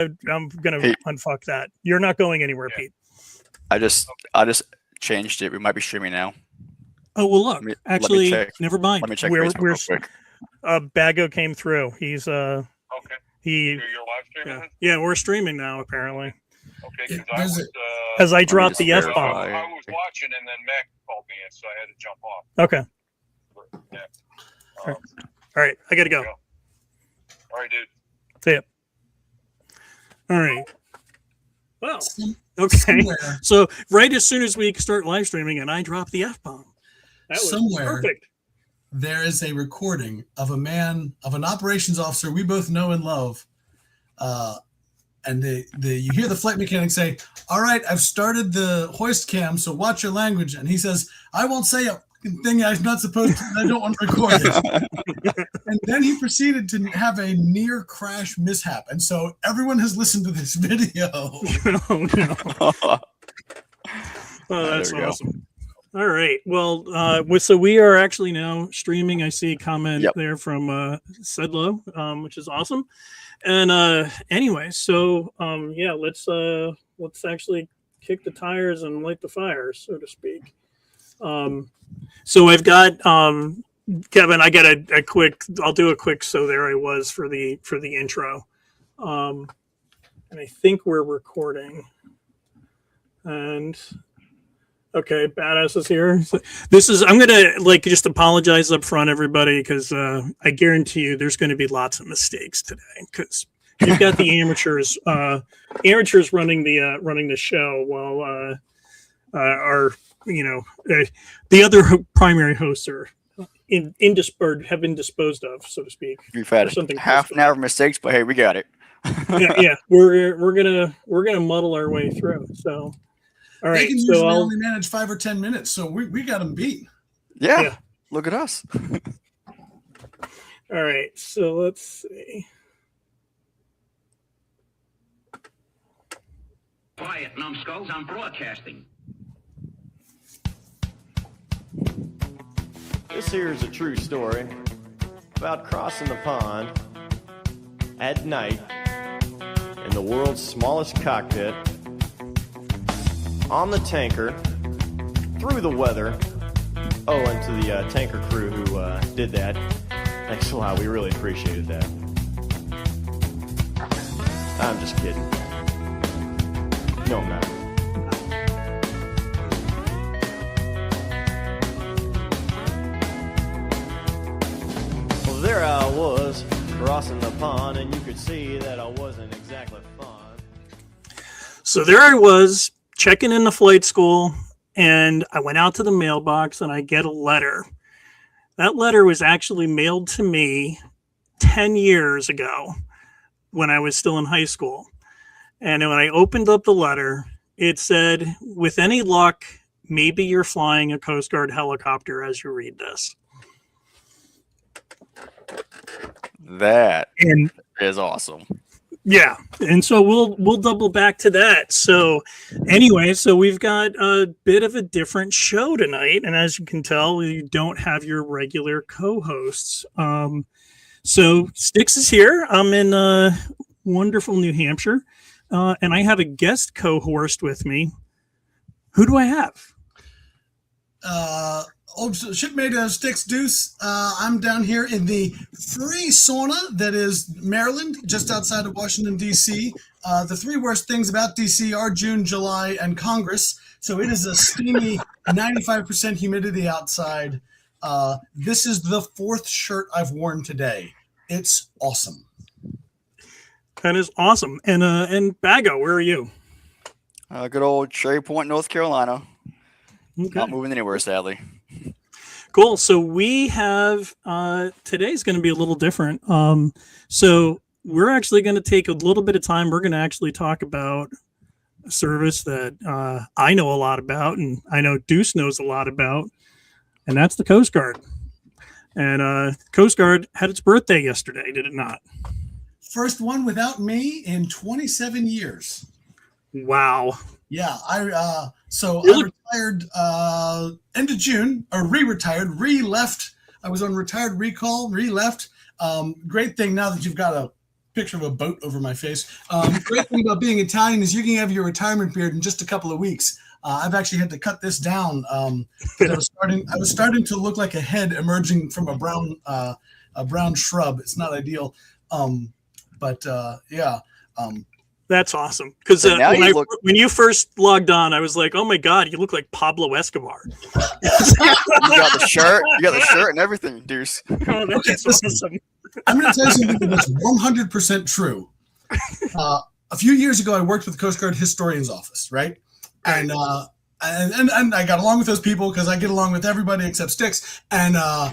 I'm gonna Hey, unfuck that. You're not going anywhere, Yeah. Pete. I just changed it. We might be streaming now. Oh well, look. Let me Actually, check. never mind. Let me check We're Facebook we're real quick. Bago came through. He's Okay. he You're live streaming yeah, we're streaming now apparently. Okay, because I Does was it- As I Let me dropped just the F verify. bomb. I was watching, and then Mac called me in, so I had to jump off. Okay. Yeah. All right, I gotta go. All right, dude. See ya. All right. Well, Some- okay. Somewhere, So right as soon as we start live streaming, and I drop the F bomb. That was Somewhere. perfect. there is a recording of an operations officer we both know and love. And you hear the flight mechanic say, "All right, I've started the hoist cam, so watch your language." And he says, "I won't say a thing I'm not supposed to. I don't want to record it." And then he proceeded to have a near crash mishap. And so everyone has listened to this video. Oh no. Oh, that's There we go. awesome. All right. Well, so we are actually now streaming. I see a comment Yep. there from Sedlow, which is awesome. And anyway, so yeah, let's actually kick the tires and light the fire, so to speak. So I've got Kevin. I got a quick. I'll do a quick. So there I was for the intro, and I think we're recording. And okay, Badass is here. So I'm gonna just apologize up front, everybody, because I guarantee you there's going to be lots of mistakes today because you've got the amateurs running the show while our the other primary hosts are have been disposed of, so to speak. We've had something half an hour of mistakes, but hey, we got it. Yeah, we're gonna muddle our way through. So. All They right, can so usually I'll only manage 5 or 10 minutes, so we got them beat. Yeah. Yeah. Look at us. all right, so let's see. Quiet, numbskulls, I'm broadcasting. This here is a true story about crossing the pond at night in the world's smallest cockpit on the tanker through the weather. Oh, and to the tanker crew who did that, thanks a lot. We really appreciated that. I'm just kidding. No, I'm not. Well, there I was crossing the pond, and you could see that I wasn't exactly fun. So there I was checking in the flight school, and I went out to the mailbox, and I get a letter. That letter was actually mailed to me 10 years ago when I was still in high school. And when I opened up the letter, it said, "With any luck, maybe you're flying a Coast Guard helicopter as you read this." That And is awesome. yeah, and so we'll double back to that. So anyway, so we've got a bit of a different show tonight, and as you can tell, you don't have your regular co-hosts. So Styx is here. I'm in wonderful New Hampshire, and I have a guest co-host with me. Who do I have? Old shipmate Styx Deuce. I'm down here in the free sauna that is Maryland, just outside of Washington, D.C. The three worst things about D.C. are June, July, and Congress. So it is a steamy 95% humidity outside. This is the fourth shirt I've worn today. It's awesome. That is awesome. And Bago, where are you? Good old Cherry Point, North Carolina. Okay. Not moving anywhere, sadly. Cool. So we have today's going to be a little different. So we're actually going to take a little bit of time. We're going to actually talk about a service that I know a lot about, and I know Deuce knows a lot about, and that's the Coast Guard. And Coast Guard had its birthday yesterday, did it not? First one without me in 27 years. Wow. Yeah, I Really? retired end of June, or re-left. I was on retired recall, re-left. Great thing now that you've got a picture of a boat over my face. Great thing about being Italian is you can have your retirement beard in just a couple of weeks. I've actually had to cut this down. I was starting to look like a head emerging from a brown shrub. It's not ideal. That's awesome. Because So now you look- when you first logged on, I was like, "Oh my god, you look like Pablo Escobar." You got the shirt. You got the shirt and everything, Deuce. Oh, that's awesome. I'm going to tell you something that's 100% true. A few years ago, I worked with the Coast Guard historian's office, right? And I got along with those people because I get along with everybody except Sticks. And a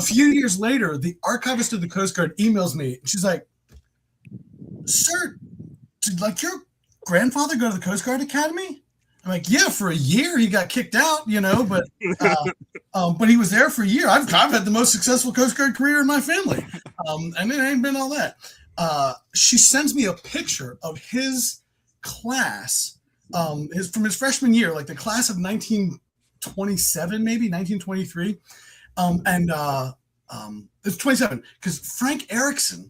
few years later, the archivist of the Coast Guard emails me. She's like, "Sir, did like your grandfather go to the Coast Guard Academy?" I'm like, "Yeah, for a year. He got kicked out, but he was there for a year. I've had the most successful Coast Guard career in my family, and it ain't been all that." She sends me a picture of his class, from his freshman year, like the class of 1927, maybe 1923, it's 27 because Frank Erickson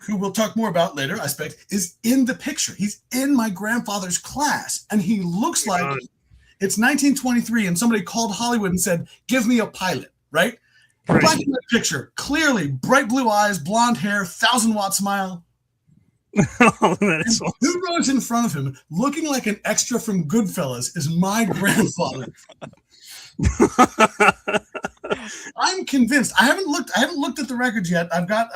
who we'll talk more about later, I expect, is in the picture. He's in my grandfather's class, and he looks like it's 1923, and somebody called Hollywood and said, "Give me a pilot," right? Black and white picture, clearly, bright blue eyes, blonde hair, 1,000-watt smile. Oh, that's awesome. Who rows in front of him, looking like an extra from Goodfellas, is my grandfather. I'm convinced. I haven't looked at the records yet. I've got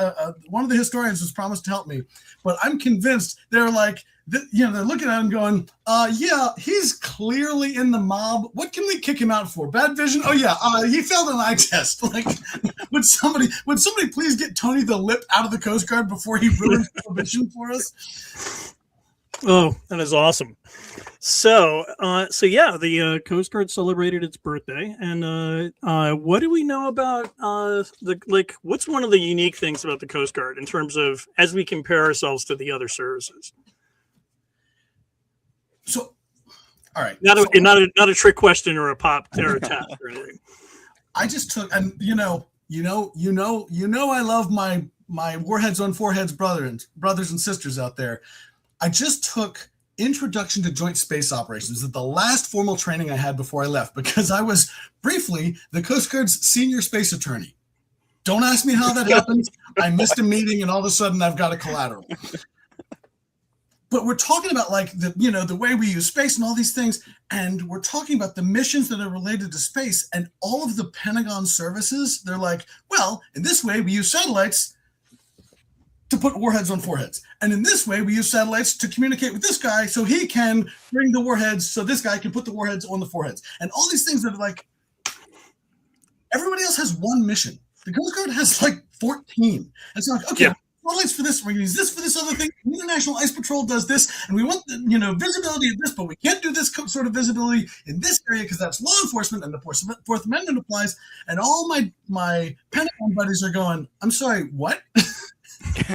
one of the historians has promised to help me, but I'm convinced they're like, they're looking at him going, yeah, he's clearly in the mob. What can we kick him out for? Bad vision? Oh yeah, he failed an eye test. Like, would somebody please get Tony the Lip out of the Coast Guard before he ruins vision for us? Oh, that is awesome. So yeah, the Coast Guard celebrated its birthday, and what do we know about what's one of the unique things about the Coast Guard in terms of as we compare ourselves to the other services? So, all right, not a trick question or a pop or a test or anything. I just took, and I love my Warheads on Foreheads brothers and sisters out there. I just took Introduction to Joint Space Operations at the last formal training I had before I left, because I was briefly the Coast Guard's senior space attorney. Don't ask me how that happened. I missed a meeting, and all of a sudden I've got a collateral. But we're talking about the way we use space and all these things, and we're talking about the missions that are related to space, and all of the Pentagon services. They're like, well, in this way we use satellites to put warheads on foreheads, and in this way we use satellites to communicate with this guy so he can bring the warheads, so this guy can put the warheads on the foreheads, and all these things that are like, everybody else has one mission. The Coast Guard has like 14, and so like, okay. Yeah. Satellites for this, we're going to use this for this other thing. The International Ice Patrol does this, and we want visibility of this, but we can't do this sort of visibility in this area because that's law enforcement, and the Fourth Amendment applies. And all my Pentagon buddies are going, "I'm sorry, what?"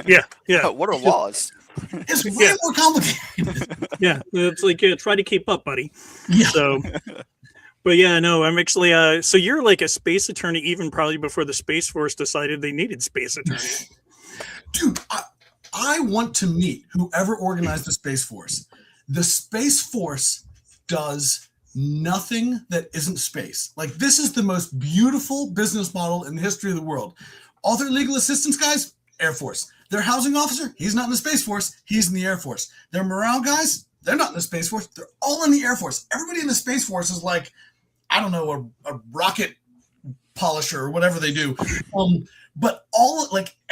Yeah. What are laws? It's way more complicated. Yeah, it's like try to keep up, buddy. Yeah. So. But yeah, no, I'm actually. So you're like a space attorney, even probably before the Space Force decided they needed space attorneys. Dude, I want to meet whoever organized the Space Force. The Space Force does nothing that isn't space. Like, this is the most beautiful business model in the history of the world. All their legal assistance guys, Air Force. Their housing officer, he's not in the Space Force, he's in the Air Force. Their morale guys, they're not in the Space Force, they're all in the Air Force. Everybody in the Space Force is like, I don't know, a rocket polisher or whatever they do. But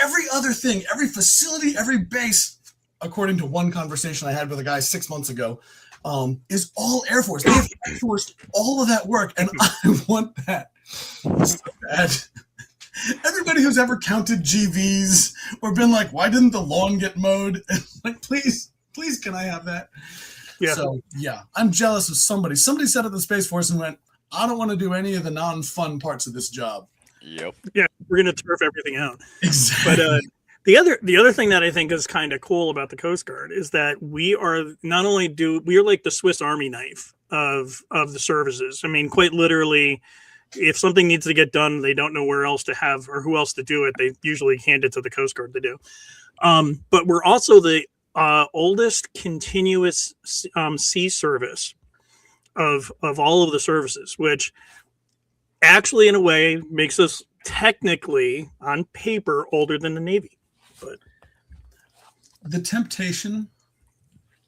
every other thing, every facility, every base, according to one conversation I had with a guy 6 months ago, is all Air Force. They have outsourced all of that work, and I want that so bad. Everybody who's ever counted GVs or been like, why didn't the lawn get mowed? Like, please, can I have that? Yeah. So, yeah, I'm jealous of somebody. Somebody set up the Space Force and went, I don't want to do any of the non-fun parts of this job. Yep. Yeah, we're gonna turf everything out. Exactly. But the other thing that I think is kind of cool about the Coast Guard is that we are like the Swiss Army knife of the services. I mean, quite literally, if something needs to get done, they don't know where else to have or who else to do it. They usually hand it to the Coast Guard to do. But we're also the oldest continuous sea service of all of the services, which actually, in a way, makes us technically, on paper, older than the Navy. But the temptation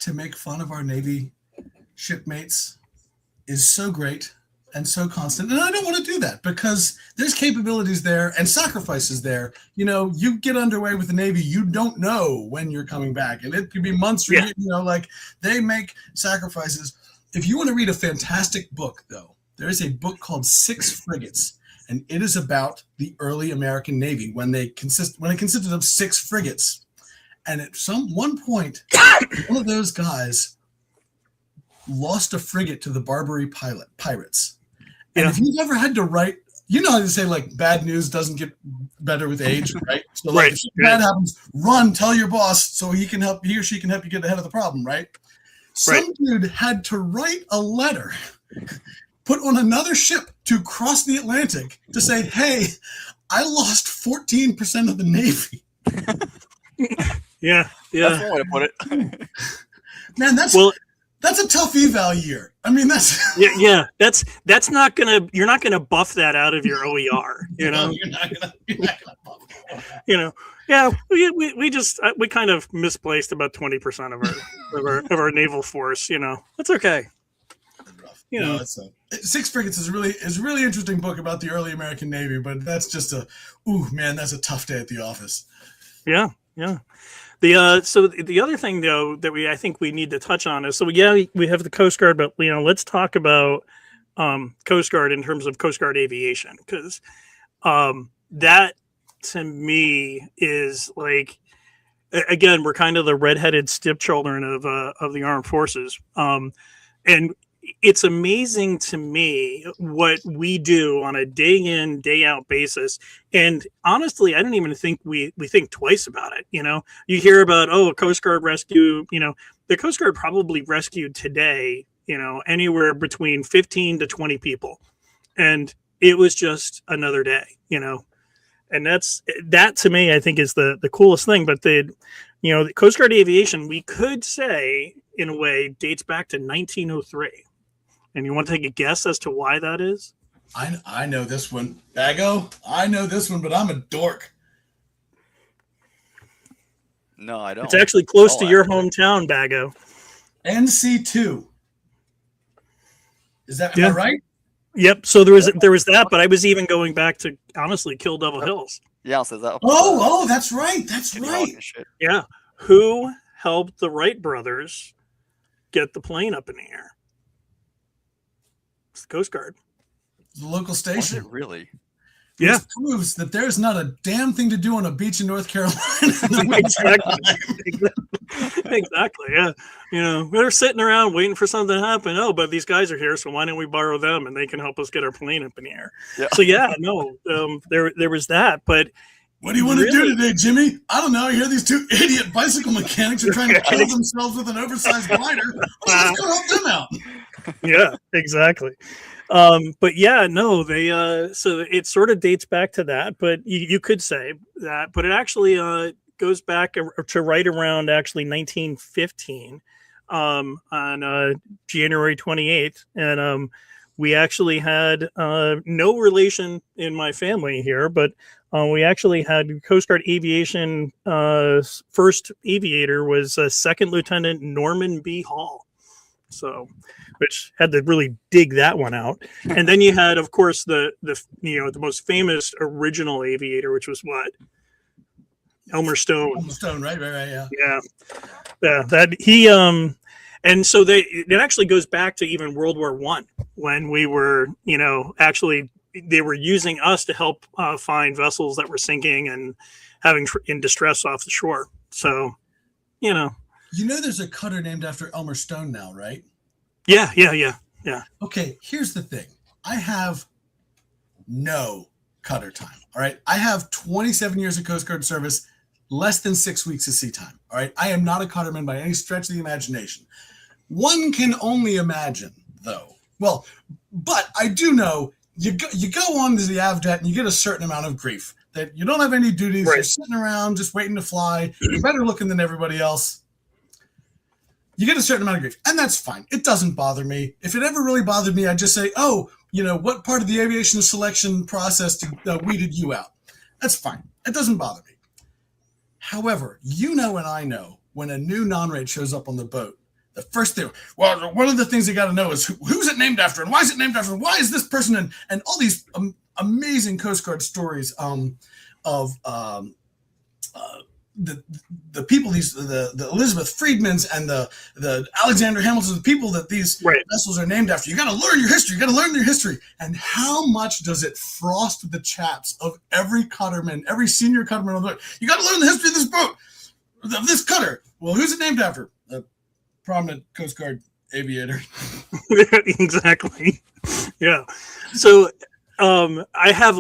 to make fun of our Navy shipmates is so great and so constant. And I don't want to do that because there's capabilities there and sacrifices there. You know, you get underway with the Navy, you don't know when you're coming back. And it could be months or, like they make sacrifices. If you want to read a fantastic book, though, there is a book called Six Frigates. And it is about the early American Navy when it consisted of 6 frigates. And at one point, one of those guys lost a frigate to the Barbary pirates. And if you've ever had to write, you know how they say, like, bad news doesn't get better with age, right? So, like, if bad happens, run, tell your boss so he or she can help you get ahead of the problem, right? Some dude had to write a letter, put on another ship to cross the Atlantic to say, hey, I lost 14% of the Navy. Yeah. That's one way to put it. Man, that's a tough eval year. I mean, that's that's not you're not gonna buff that out of your OER. You know, you're not gonna buff it. You know, yeah, we kind of misplaced about 20% of our naval force. You know, that's okay. You know, Six Frigates is a really interesting book about the early American Navy, but that's just that's a tough day at the office. Yeah. So the other thing though that I think we need to touch on is we have the Coast Guard, but let's talk about Coast Guard in terms of Coast Guard aviation, because that to me is like, again, we're kind of the redheaded stepchildren of the armed forces, and it's amazing to me what we do on a day in, day out basis. And honestly, I don't even think we think twice about it. You know, you hear about, Coast Guard rescue, the Coast Guard probably rescued today, anywhere between 15 to 20 people. And it was just another day, and that to me, I think is the coolest thing. But the Coast Guard aviation, we could say in a way dates back to 1903. And you want to take a guess as to why that is? I know this one. Bago, I know this one, but I'm a dork. No, I don't. It's actually close to your hometown, Bago. NC2. Am I right? Yep. So there was that, but I was even going back to, honestly, Kill Devil Hills. Yeah, I'll say that. That's right. That's right. Yeah. Who helped the Wright brothers get the plane up in the air? It's the Coast Guard. The local station. Was it really? Yeah. Which proves that there's not a damn thing to do on a beach in North Carolina. Exactly. Yeah. We're sitting around waiting for something to happen. Oh, but these guys are here, so why don't we borrow them and they can help us get our plane up in the air? Yeah. So there was that. But what do you want to do today, Jimmy? I don't know. I hear these 2 idiot bicycle mechanics are trying to kill themselves with an oversized glider. Let's go help them out. Yeah, exactly. But yeah, no, they so it sort of dates back to that, but you could say that, but it actually goes back to right around actually 1915 on January 28th, and we actually had no relation in my family here, but we actually had Coast Guard aviation first aviator was Second Lieutenant Norman B. Hall. So, which had to really dig that one out. And then you had, of course, the most famous original aviator, which was what? Elmer Stone. Elmer Stone, right, yeah. Yeah. That he and so it actually goes back to even World War I, when we were, actually they were using us to help find vessels that were sinking and having in distress off the shore. So, there's a cutter named after Elmer Stone now, right? Yeah. Okay, here's the thing. I have no cutter time, all right? I have 27 years of Coast Guard service, less than 6 weeks of sea time, all right? I am not a cutterman by any stretch of the imagination. One can only imagine, though. Well, but I do know you go on to the AVDET and you get a certain amount of grief that you don't have any duties. Right. You're sitting around just waiting to fly. You're better looking than everybody else. You get a certain amount of grief, and that's fine. It doesn't bother me. If it ever really bothered me, I'd just say, oh, what part of the aviation selection process weeded you out? That's fine. It doesn't bother me. However, and I know when a new non-rate shows up on the boat, the first thing, well, one of the things you got to know is who's it named after, and why is it named after, and why is this person, and all these amazing Coast Guard stories of the people, the Elizabeth Friedmans and the Alexander Hamiltons, the people that these vessels are named after. You got to learn your history. You got to learn their history. And how much does it frost the chaps of every cutterman, every senior cutterman on the boat? You got to learn the history of this boat, of this cutter. Well, who's it named after? A prominent Coast Guard aviator. Exactly. Yeah. So I have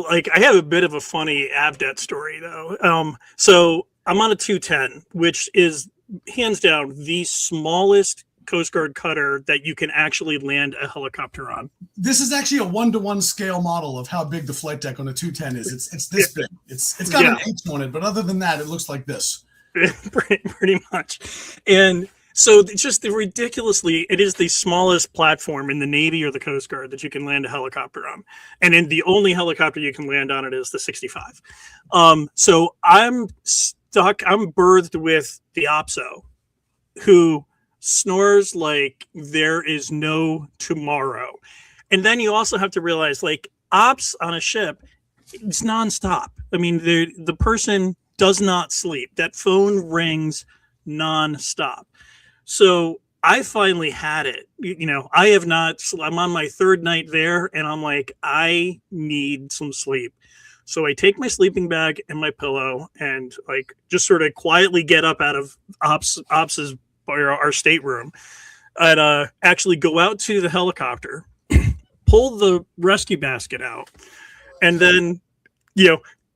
a bit of a funny AVDET story though. So I'm on a 210, which is hands down the smallest Coast Guard cutter that you can actually land a helicopter on. This is actually a 1-to-1 scale model of how big the flight deck on a 210 is. It's this big. It's got an H on it, but other than that, it looks like this. Pretty much. And so it's just ridiculously, it is the smallest platform in the Navy or the Coast Guard that you can land a helicopter on. And then the only helicopter you can land on it is the 65. So I'm berthed with the OPSO, who snores like there is no tomorrow. And then you also have to realize, like, ops on a ship, it's nonstop. I mean, the person does not sleep. That phone rings nonstop. So I finally had it. I have not, I'm on my third night there, and I'm like, I need some sleep. So I take my sleeping bag and my pillow and like just sort of quietly get up out of Ops's or our stateroom and actually go out to the helicopter, pull the rescue basket out, and then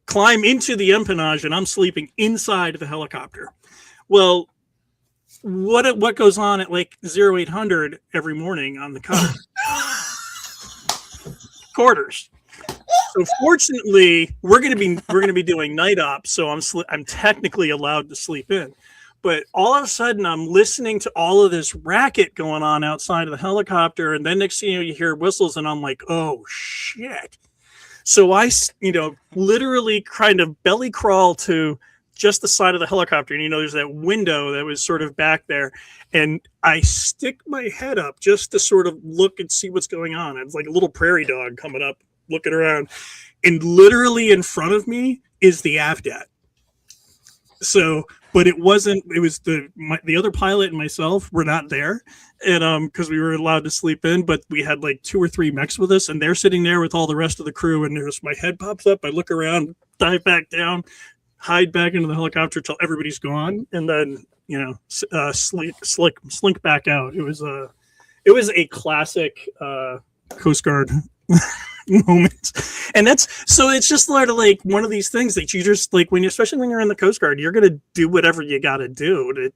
climb into the empennage, and I'm sleeping inside the helicopter. Well, what goes on at like 0800 every morning on the cutter? Quarters. So fortunately, we're going to be doing night ops, so I'm technically allowed to sleep in. But all of a sudden, I'm listening to all of this racket going on outside of the helicopter, and then next thing you hear whistles, and I'm like, oh shit! So I literally kind of belly crawl to just the side of the helicopter, and there's that window that was sort of back there, and I stick my head up just to sort of look and see what's going on. It's like a little prairie dog coming up, looking around, and literally in front of me is the AVDET. So, but it was the other pilot and myself were not there, and because we were allowed to sleep in, but we had like 2 or 3 mechs with us, and they're sitting there with all the rest of the crew, and my head pops up, I look around, dive back down, hide back into the helicopter till everybody's gone, and then slink back out. It was a classic Coast Guard moment, and it's just sort of like one of these things that you just like especially when you're in the Coast Guard, you're gonna do whatever you got to do to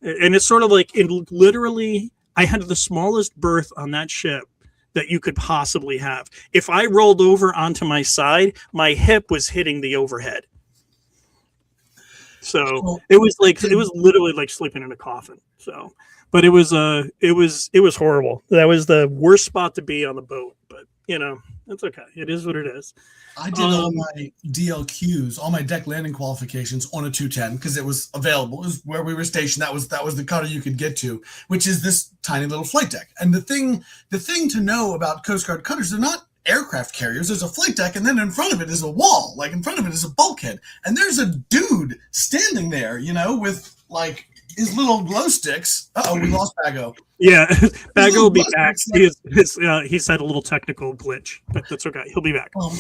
and it's sort of like literally I had the smallest berth on that ship that you could possibly have. If I rolled over onto my side, my hip was hitting the overhead. So it was literally like sleeping in a coffin. So, but it was horrible. That was the worst spot to be on the boat, but it's okay. It is what it is. I did all my DLQs, all my deck landing qualifications on a 210 because it was available. It was where we were stationed. That was the cutter you could get to, which is this tiny little flight deck. And the thing to know about Coast Guard cutters, they're not aircraft carriers. There's a flight deck, and then in front of it is a wall. Like in front of it is a bulkhead, and there's a dude standing there, with like his little glow sticks. We lost Bago. Yeah, Bago will be back. He's had a little technical glitch, but that's okay. He'll be back. Well,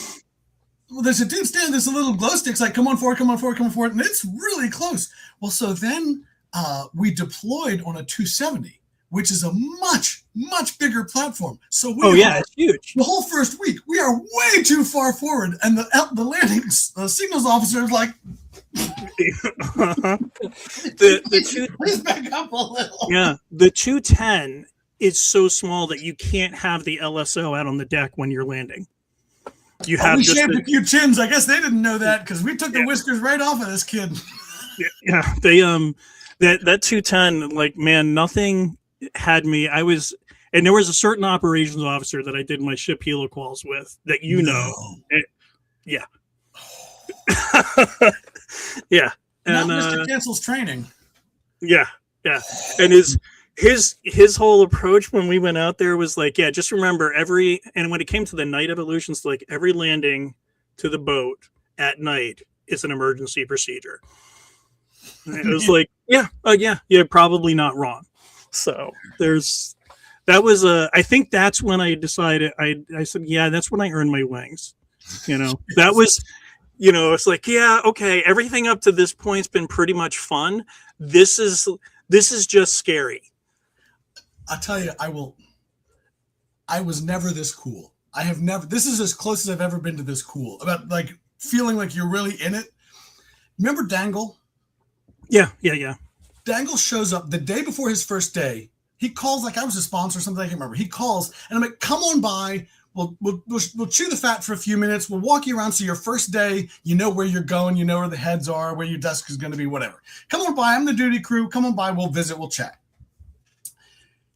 there's a dude standing. There's a little glow sticks like, come on forward, and it's really close. Well, so then we deployed on a 270, which is a much, much bigger platform. So it's huge. The whole first week, we are way too far forward, and the landing signals officer is like, please back up a little. Yeah, the 210 is so small that you can't have the LSO out on the deck when you're landing. you have we just shaved a few chins. I guess they didn't know that because we took the Yeah. whiskers right off of this kid. yeah, they that 210, like, man, nothing had me. And there was a certain operations officer that I did my ship heliquals with that yeah. Yeah. Not And Mr. Cancels training. yeah, and his whole approach when we went out there was like, yeah, just remember and when it came to the night evolutions, like, every landing to the boat at night is an emergency procedure. And it was like, yeah, you're probably not wrong. So I think that's when I decided, I said, yeah, that's when I earned my wings. That was, it's like, yeah, okay, everything up to this point's been pretty much fun. This is just scary. I'll tell you, I was never this cool. This is as close as I've ever been to this cool. About, like, feeling like you're really in it. Remember Dangle? Yeah. Dangle shows up the day before his first day. He calls, like I was a sponsor or something, I can't remember. He calls, and I'm like, come on by. We'll chew the fat for a few minutes. We'll walk you around. So your first day, you know where you're going. You know where the heads are, where your desk is going to be, whatever. Come on by. I'm the duty crew. Come on by. We'll visit. We'll chat.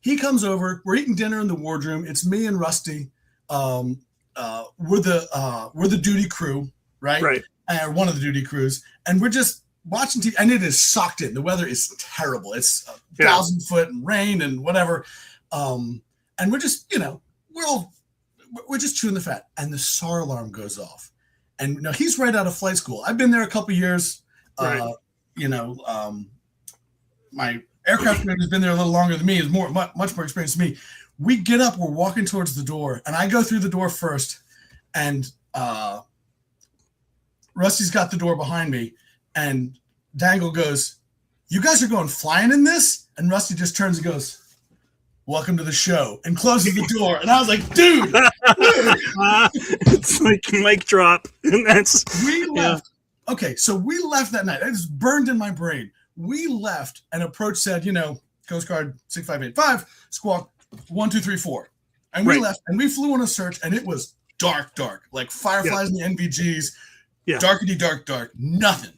He comes over. We're eating dinner in the wardroom. It's me and Rusty. We're the duty crew, right? Right. One of the duty crews, and we're just watching TV. And it is socked in. The weather is terrible. It's 1,000 foot and rain and whatever. And we're just, we're just chewing the fat, and the SAR alarm goes off. And he's right out of flight school. I've been there a couple years. Right. My aircraft commander has been there a little longer than me. Is much more experienced than me. We get up. We're walking towards the door, and I go through the door first, and Rusty's got the door behind me, and Dangle goes, "You guys are going flying in this?" And Rusty just turns and goes, "Welcome to the show," and closes the door. And I was like, dude. It's like mic drop. And We left. Yeah. Okay, so we left that night. It was burned in my brain. We left, and approach said, Coast Guard 6585, squawk 1234. And we left, and we flew on a search, and it was dark, like fireflies in the NVGs. Yeah. Darkety dark, nothing.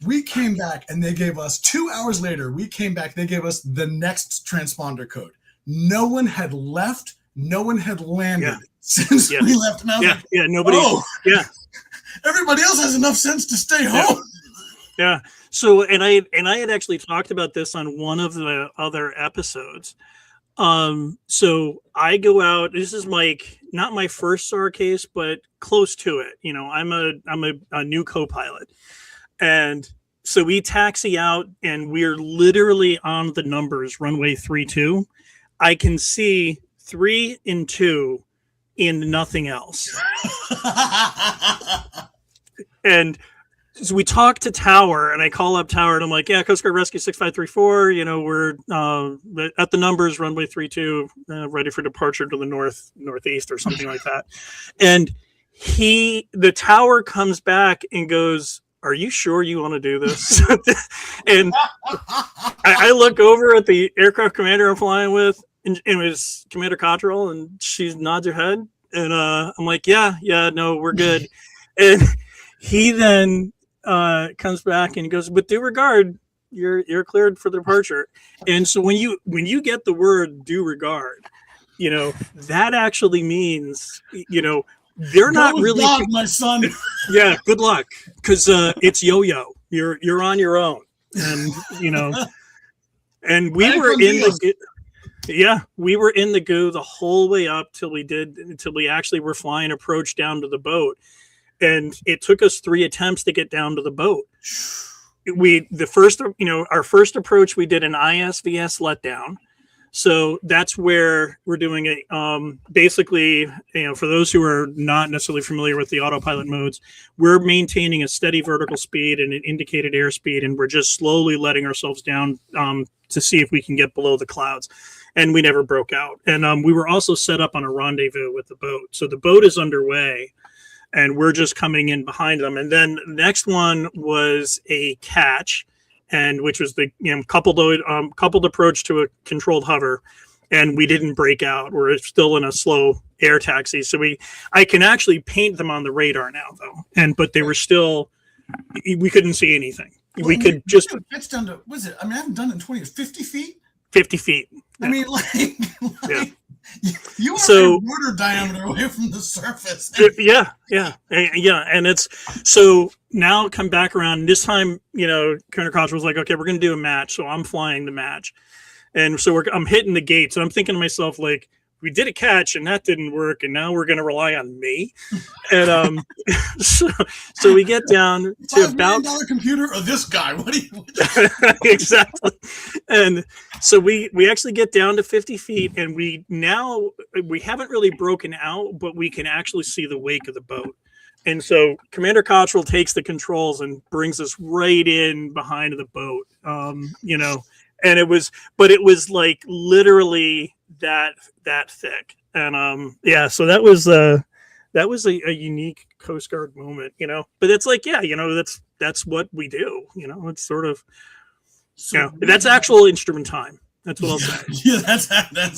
We came back, and they gave us 2 hours later. They gave us the next transponder code. No one had left. No one had landed since we left. And I was like, nobody. Oh, everybody else has enough sense to stay home. Yeah. So, and I had actually talked about this on one of the other episodes. So I go out. This is not my first SAR case, but close to it. I'm a new co-pilot. And so we taxi out, and we're literally on the numbers, runway 32. I can see 3 and 2 in nothing else. And so we talk to Tower, and I call up Tower, and I'm like, yeah, Coast Guard Rescue 6534, we're at the numbers, runway 32, ready for departure to the northeast or something like that. And the Tower comes back and goes, "Are you sure you want to do this?" And I look over at the aircraft commander I'm flying with, and it was Commander Cottrell, and she nods her head. And I'm like, yeah, no, we're good. And he then comes back and he goes, "With due regard, you're cleared for departure." And so when you get the word due regard, that actually means, they're not really my son. Yeah, good luck, because it's yo-yo. You're on your own, and and we were in the goo the whole way up until we actually were flying approach down to the boat, and it took us 3 attempts to get down to the boat. Our first approach, we did an ISVS letdown. So that's where we're doing it. Basically, for those who are not necessarily familiar with the autopilot modes, we're maintaining a steady vertical speed and an indicated airspeed, and we're just slowly letting ourselves down to see if we can get below the clouds. And we never broke out. And we were also set up on a rendezvous with the boat. So the boat is underway, and we're just coming in behind them. And then the next one was a catch, and which was the coupled approach to a controlled hover. and we didn't break out. We're still in a slow air taxi. So I can actually paint them on the radar now though. But they were still, we couldn't see anything. Well, we could just, pitch down to, was it? I mean, I haven't done it in 20 years, 50 feet? 50 feet. I mean, Yeah. You are So- a rotor diameter away from the surface. Yeah. And it's, so now come back around this time, Colonel Koch was like, okay, we're going to do a match. So I'm flying the match. And so I'm hitting the gate. So I'm thinking to myself, like, we did a catch and that didn't work. And now we're going to rely on me. And so we get down to about $5 million computer or this guy. What do you? exactly. And so we actually get down to 50 feet and we haven't really broken out, but we can actually see the wake of the boat. And so Commander Cottrell takes the controls and brings us right in behind the boat. And it was like literally that thick. And so that was a unique Coast Guard moment, but it's like, that's what we do. It's sort of, that's actual instrument time. That's what I'll say. Yeah, that's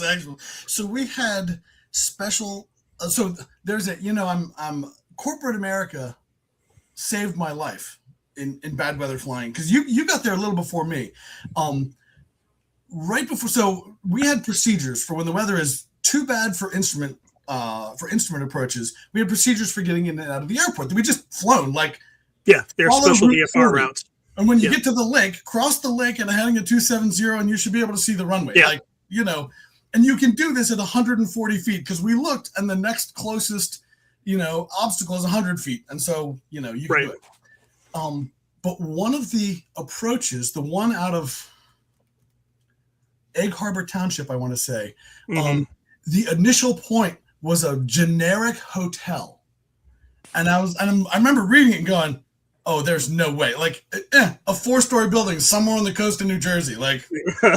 actual. So we had special. So there's I'm corporate America saved my life in bad weather flying because you got there a little before me. Right before, so we had procedures for when the weather is too bad for instrument approaches. We had procedures for getting in and out of the airport that we just flown like. Yeah, they're special Route VFR 40. routes. And when you get to the lake, cross the lake and heading at 270, and you should be able to see the runway. Yeah. And you can do this at 140 feet because we looked, and the next closest, obstacle is 100 feet, and so you can do it. But one of the approaches, the one out of Egg Harbor Township, I want to say, the initial point was a generic hotel, and I remember reading it and going, "Oh, there's no way!" Like a 4-story building somewhere on the coast of New Jersey, like, yeah.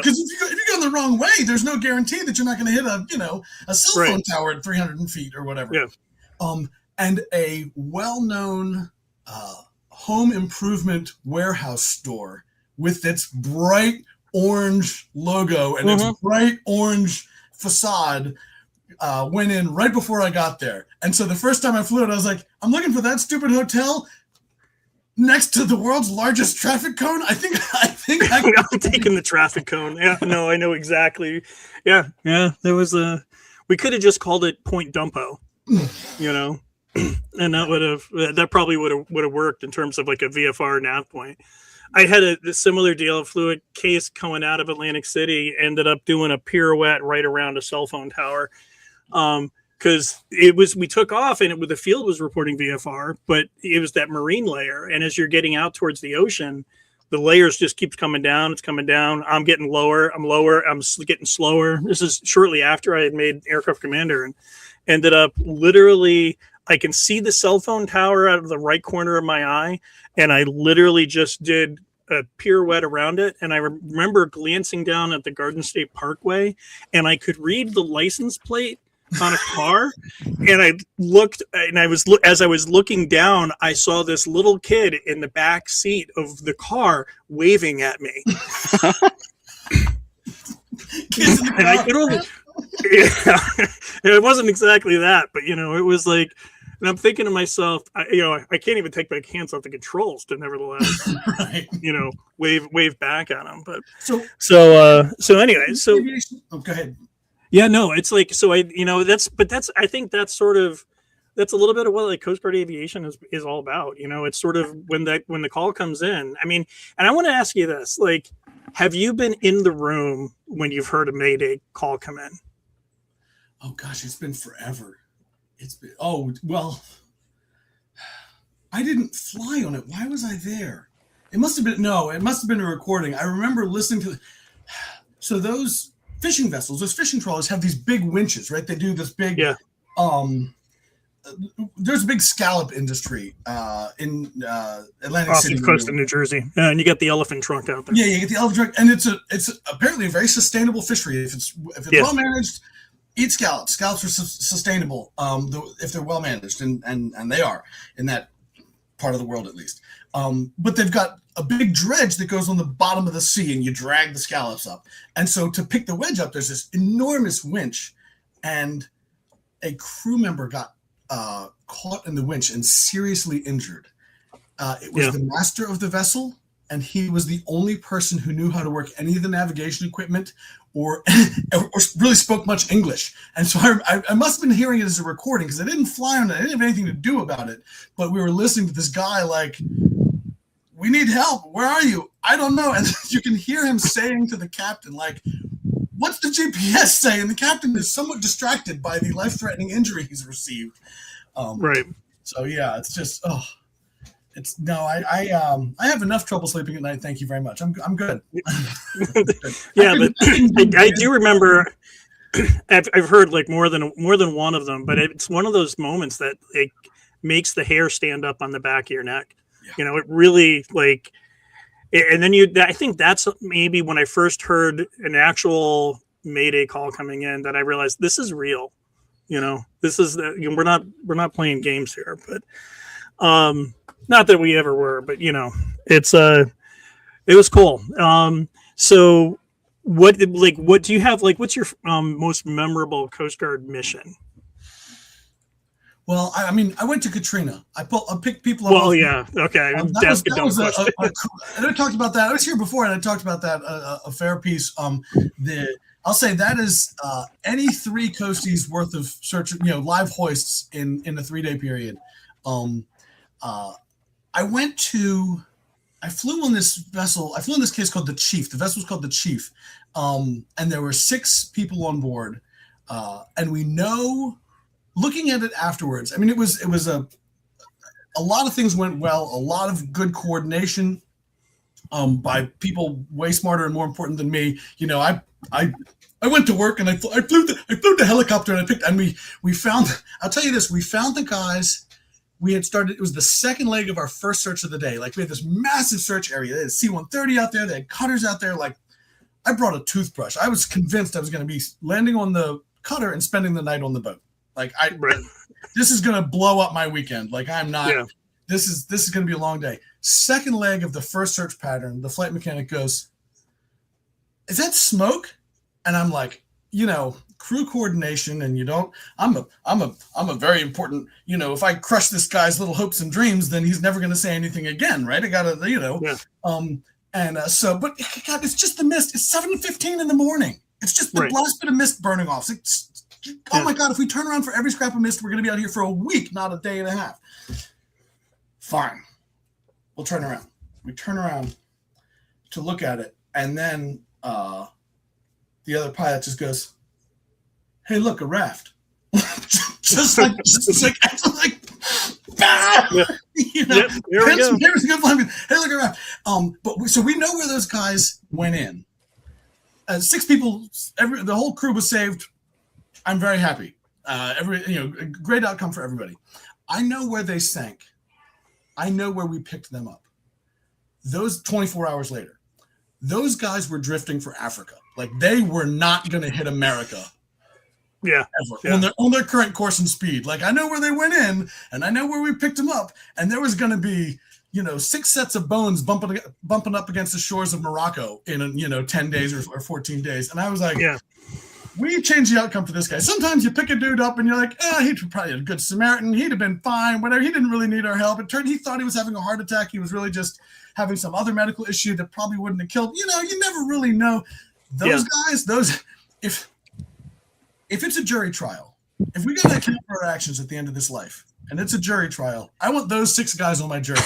Because if you go the wrong way, there's no guarantee that you're not going to hit a cell phone tower at 300 feet or whatever. Yeah. And a well-known home improvement warehouse store with its bright orange logo and its bright orange facade went in right before I got there. And so the first time I flew it, I was like, I'm looking for that stupid hotel next to the world's largest traffic cone. I think I'm taking the traffic cone. Yeah, no, I know exactly. Yeah. There was we could have just called it Point Dumpo, and that probably would have worked in terms of like a VFR nav point. I had a similar deal. Flew a case coming out of Atlantic City, ended up doing a pirouette right around a cell phone tower. Because we took off and the field was reporting VFR, but it was that marine layer. And as you're getting out towards the ocean, the layers just keeps coming down. It's coming down. I'm getting lower. I'm lower. I'm getting slower. This is shortly after I had made aircraft commander and ended up literally, I can see the cell phone tower out of the right corner of my eye. And I literally just did a pirouette around it. And I remember glancing down at the Garden State Parkway and I could read the license plate on a car, and I looked, and as I was looking down, I saw this little kid in the back seat of the car waving at me. And I could only, it wasn't exactly that, but it was like, and I'm thinking to myself, I can't even take my hands off the controls to nevertheless, wave back at him. But so anyway, so go ahead. Yeah, no, it's like, so I think that's sort of, that's a little bit of what like Coast Guard aviation is all about. It's sort of when the call comes in. I mean, and I want to ask you this, like, have you been in the room when you've heard a Mayday call come in? Oh gosh, it's been forever. Well, I didn't fly on it. Why was I there? It must have been a recording. I remember listening to so those fishing vessels, those fishing trawlers have these big winches, right? They do this big, there's a big scallop industry in Atlantic City. Off the coast of New Jersey. And you got the elephant trunk out there. Yeah, you get the elephant trunk. And it's apparently a very sustainable fishery. If it's well managed, eat scallops. Scallops are sustainable if they're well managed, and they are in that part of the world at least. But they've got a big dredge that goes on the bottom of the sea, and you drag the scallops up. And so to pick the wedge up, there's this enormous winch, and a crew member got caught in the winch and seriously injured. It was the master of the vessel, and he was the only person who knew how to work any of the navigation equipment or really spoke much English. And so I must have been hearing it as a recording because I didn't fly on it. I didn't have anything to do about it. But we were listening to this guy like, we need help. Where are you? I don't know. And you can hear him saying to the captain, like, what's the GPS say? And the captain is somewhat distracted by the life-threatening injury he's received. Right. So, yeah, it's just, I have enough trouble sleeping at night. Thank you very much. I'm good. Yeah, but I do remember. I've heard like more than one of them, but it's one of those moments that it makes the hair stand up on the back of your neck. Yeah. You know, it really like. And then I think that's maybe when I first heard an actual Mayday call coming in that I realized this is real. You know, this is we're not playing games here, but. Not that we ever were, but you know, it was cool. So what do you have? Like, what's your most memorable Coast Guard mission? Well, I mean, I went to Katrina. I picked people up. Well, yeah, okay. I talked about that. I was here before, and I talked about that a fair piece. I'll say that is any 3 Coasties worth of search, live hoists in a 3-day period. I flew on this vessel. I flew in this case called the Chief. The vessel was called the Chief. And there were 6 people on board. And we know, looking at it afterwards, I mean, it was a lot of things went well, a lot of good coordination by people way smarter and more important than me. You know, I went to work and I flew the helicopter and we found, I'll tell you this, we found the guys. We had started, it was the second leg of our first search of the day. Like, we had this massive search area. They had C-130 out there. They had cutters out there. Like, I brought a toothbrush. I was convinced I was going to be landing on the cutter and spending the night on the boat. Like, this is going to blow up my weekend. Like, I'm not, this is going to be a long day. Second leg of the first search pattern, the flight mechanic goes, is that smoke? And I'm like, crew coordination, and I'm a very important, if I crush this guy's little hopes and dreams, then he's never going to say anything again, right? I gotta, but God, it's just the mist. It's 7:15 in the morning. It's just the last bit of mist burning off. Oh my God, if we turn around for every scrap of mist, we're going to be out here for a week, not a day and a half. Fine. We'll turn around. We turn around to look at it, and then the other pilot just goes, hey, look, a raft. just like, bah! There we go. Hey, look, a raft. So we know where those guys went in. 6 people, the whole crew was saved. I'm very happy. A great outcome for everybody. I know where they sank. I know where we picked them up. Those 24 hours later, those guys were drifting for Africa. Like, they were not going to hit America. Yeah. On their current course and speed. Like, I know where they went in, and I know where we picked them up, and there was going to be, 6 sets of bones bumping up against the shores of Morocco in 10 days or 14 days. And I was like, we changed the outcome for this guy. Sometimes you pick a dude up and you're like, he's probably a good Samaritan. He'd have been fine. Whatever. He didn't really need our help. It turned, he thought he was having a heart attack. He was really just having some other medical issue that probably wouldn't have killed. You never really know. Those guys, if it's a jury trial, if we got to account for our actions at the end of this life, and it's a jury trial, I want those 6 guys on my jury.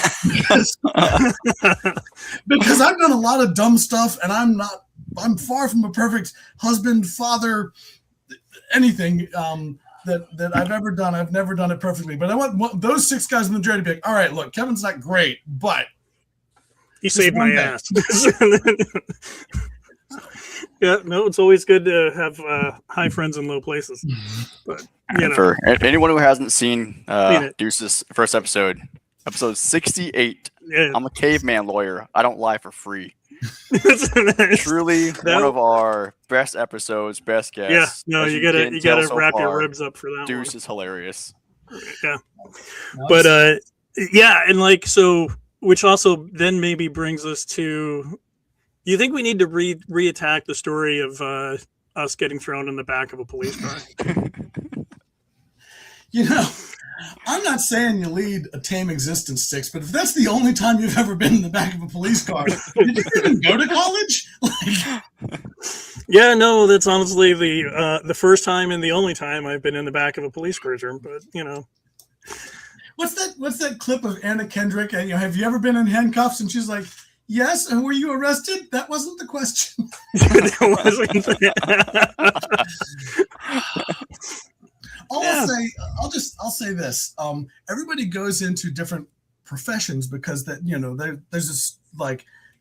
Because I've done a lot of dumb stuff, and I'm far from a perfect husband, father, anything that I've ever done. I've never done it perfectly. But I want those 6 guys on the jury to be like, all right, look, Kevin's not great, but he saved my ass. Yeah, no, it's always good to have high friends in low places. But for anyone who hasn't seen Deuce's first episode 68, I'm a caveman lawyer. I don't lie for free. Truly one of our best episodes, best guests. Yeah, no, you gotta wrap your ribs up for that. Deuce is hilarious. Yeah, but Yeah, and like so, which also then maybe brings us to. You think we need to reattack the story of us getting thrown in the back of a police car? You know, I'm not saying you lead a tame existence, Six, but if that's the only time you've ever been in the back of a police car, did you even go to college? Yeah, no, that's honestly the first time and the only time I've been in the back of a police cruiser. But you know, what's that clip of Anna Kendrick? And, have you ever been in handcuffs? And she's like, yes. And were you arrested? That wasn't the question. That wasn't. I'll say this. Everybody goes into different professions because that there's this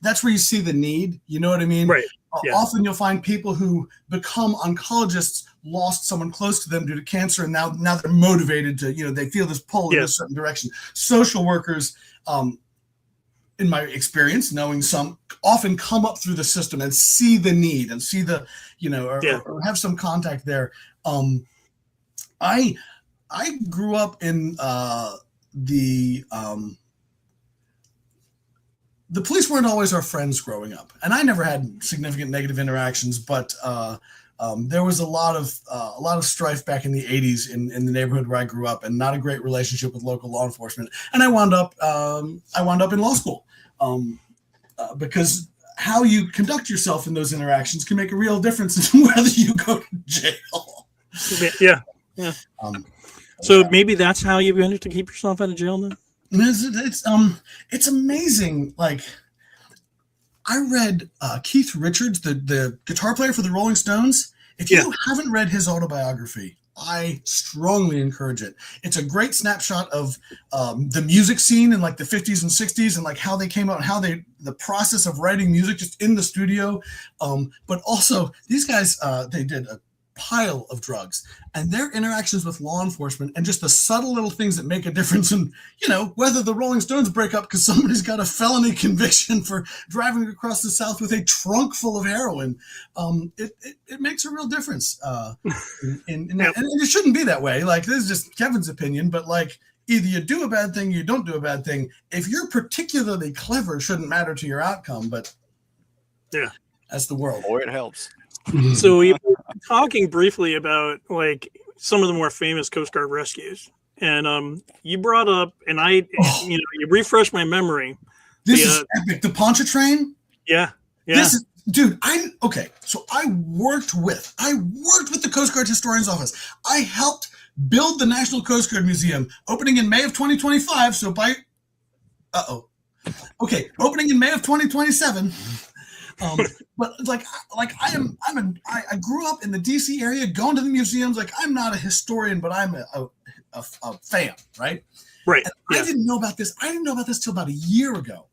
that's where you see the need. You know what I mean? Right. Yeah. Often you'll find people who become oncologists lost someone close to them due to cancer, and now they're motivated to they feel this pull in a certain direction. Social workers, in my experience, knowing some, often come up through the system and see the need and see the or have some contact there. I grew up in the police weren't always our friends growing up, and I never had significant negative interactions. But there was a lot of strife back in the '80s in the neighborhood where I grew up, and not a great relationship with local law enforcement. And I wound up in law school because how you conduct yourself in those interactions can make a real difference in whether you go to jail. Yeah. So maybe that's how you managed to keep yourself out of jail then? It's amazing. Like, I read Keith Richards, the guitar player for the Rolling Stones. If you haven't read his autobiography, I strongly encourage it. It's a great snapshot of the music scene in like the 50s and 60s and like how they came out and how the process of writing music just in the studio. But also these guys, they did a pile of drugs, and their interactions with law enforcement and just the subtle little things that make a difference in whether the Rolling Stones break up because somebody's got a felony conviction for driving across the South with a trunk full of heroin. It makes a real difference in that. And it shouldn't be that way. Like, this is just Kevin's opinion, but like, either you do a bad thing, you don't do a bad thing. If you're particularly clever, it shouldn't matter to your outcome, but that's the world. Boy, it helps. So we were talking briefly about like some of the more famous Coast Guard rescues, and you brought up, and you refreshed my memory. This is epic. The Pontchartrain. Yeah. This is, dude. So I worked with the Coast Guard Historian's Office. I helped build the National Coast Guard Museum, opening in May of 2025. So opening in May of 2027. But I grew up in the DC area, going to the museums. Like, I'm not a historian, but I'm a fan, right? Right. And I didn't know about this. I didn't know about this till about a year ago,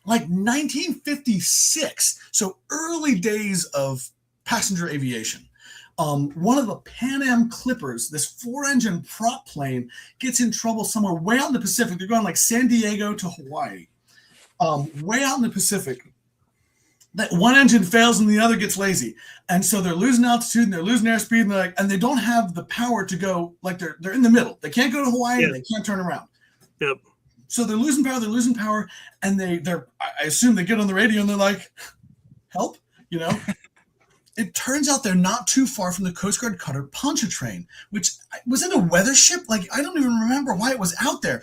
like 1956. So early days of passenger aviation. One of the Pan Am Clippers, this 4-engine prop plane, gets in trouble somewhere way out in the Pacific. They're going like San Diego to Hawaii, way out in the Pacific. That one engine fails and the other gets lazy, and so they're losing altitude and they're losing airspeed, and and they don't have the power to go. Like, they're in the middle. They can't go to Hawaii and they can't turn around. Yep. So they're losing power, and they're I assume they get on the radio and they're like, "Help!" It turns out they're not too far from the Coast Guard cutter Pontchartrain, which was in a weather ship. Like, I don't even remember why it was out there,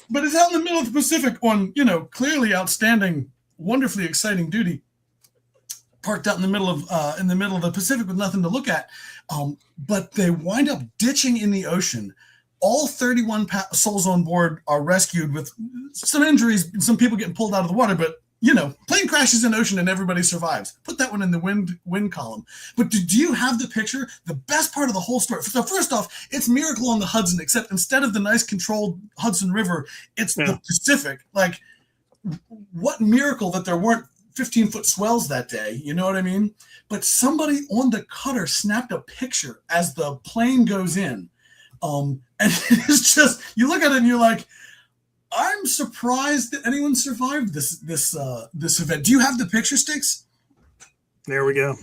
but it's out in the middle of the Pacific on clearly outstanding, wonderfully exciting duty, parked out in the middle of the Pacific with nothing to look at. But they wind up ditching in the ocean. All 31 souls on board are rescued with some injuries, some people getting pulled out of the water, but plane crashes in ocean and everybody survives. Put that one in the wind column. But do you have the picture? The best part of the whole story. So first off, it's Miracle on the Hudson, except instead of the nice controlled Hudson River, it's the Pacific. Like, what miracle that there weren't 15-foot swells that day, you know what I mean? But somebody on the cutter snapped a picture as the plane goes in. And it's just, you look at it and you're like, I'm surprised that anyone survived this event. Do you have the picture, Sticks? There we go.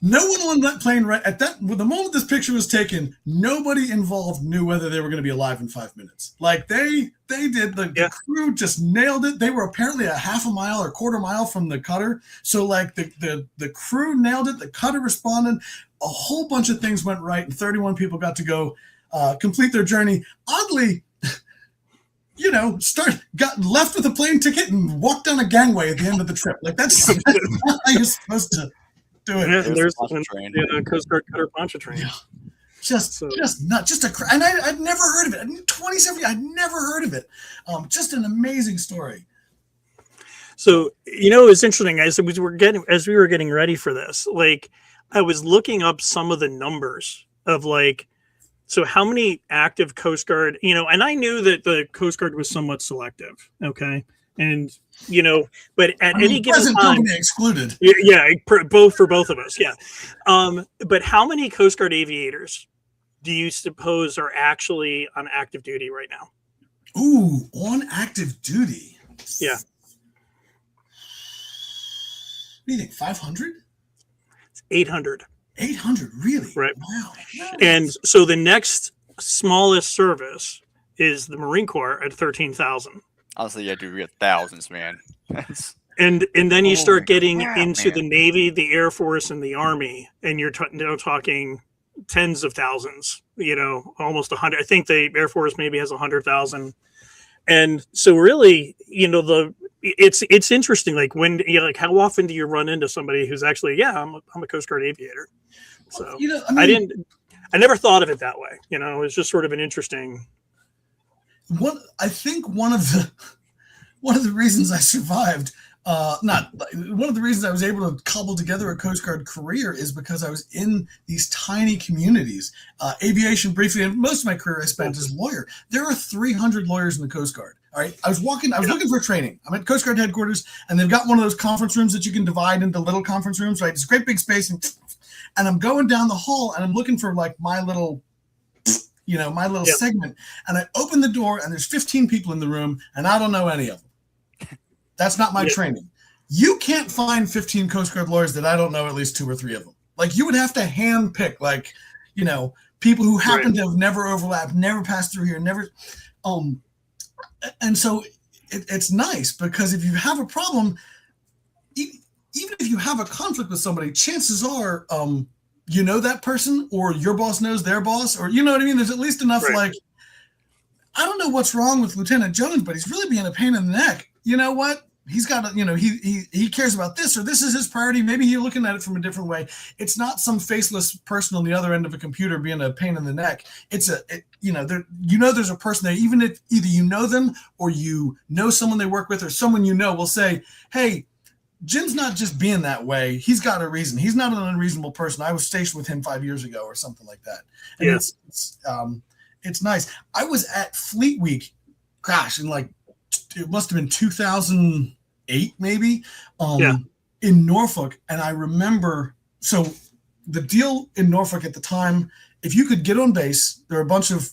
No one on that plane the moment this picture was taken, nobody involved knew whether they were going to be alive in 5 minutes. Like they did. The crew just nailed it. They were apparently a half a mile or quarter mile from the cutter. So like the crew nailed it. The cutter responded. A whole bunch of things went right, and 31 people got to go complete their journey. Oddly, got left with a plane ticket and walked down a gangway at the end of the trip. Like that's not how you're supposed to do it. Yeah, there's the Coast Guard cutter Pontchartrain. Yeah. Just and I'd never heard of it. 27 years, I'd never heard of it. Just an amazing story. So it's interesting. As we were getting ready for this, like I was looking up some of the numbers of like. So how many active Coast Guard, and I knew that the Coast Guard was somewhat selective. Okay. And, but at any given time, excluded. Yeah. For both of us. Yeah. But how many Coast Guard aviators do you suppose are actually on active duty right now? Ooh, on active duty. Yeah. What do you think? 500? 800. 800, really? Right. Wow. Nice. And so the next smallest service is the Marine Corps at 13,000. Honestly, yeah, dude, we got thousands, man. And then you start getting into the Navy, the Air Force, and the Army, and you're talking tens of thousands. Almost 100. I think the Air Force maybe has 100,000. And so really, it's interesting. Like when how often do you run into somebody who's actually, I'm a Coast Guard aviator. So I never thought of it that way. It was just sort of an interesting. I think one of the reasons I survived, one of the reasons I was able to cobble together a Coast Guard career is because I was in these tiny communities. Aviation briefly, and most of my career I spent as a lawyer. There are 300 lawyers in the Coast Guard. All right. I was looking for training. I'm at Coast Guard headquarters, and they've got one of those conference rooms that you can divide into little conference rooms, right? It's a great big space. And I'm going down the hall, and I'm looking for like my little segment. And I open the door, and there's 15 people in the room, and I don't know any of them. That's not my training. You can't find 15 Coast Guard lawyers that I don't know at least 2 or 3 of them. Like you would have to hand pick, people who happen to have never overlapped, never passed through here, never. And so it's nice because if you have a problem, even if you have a conflict with somebody, chances are, that person or your boss knows their boss, or you know what I mean? There's at least enough I don't know what's wrong with Lieutenant Jones, but he's really being a pain in the neck. You know what? He's got he cares about this, or this is his priority. Maybe you're looking at it from a different way. It's not some faceless person on the other end of a computer being a pain in the neck. It's there's a person there, even if either you know them or you know someone they work with or someone will say, hey, Jim's not just being that way. He's got a reason. He's not an unreasonable person. I was stationed with him 5 years ago or something like that. And it's nice. I was at Fleet Week, it must have been 2008 maybe, in Norfolk. And I remember, so the deal in Norfolk at the time, if you could get on base, there were a bunch of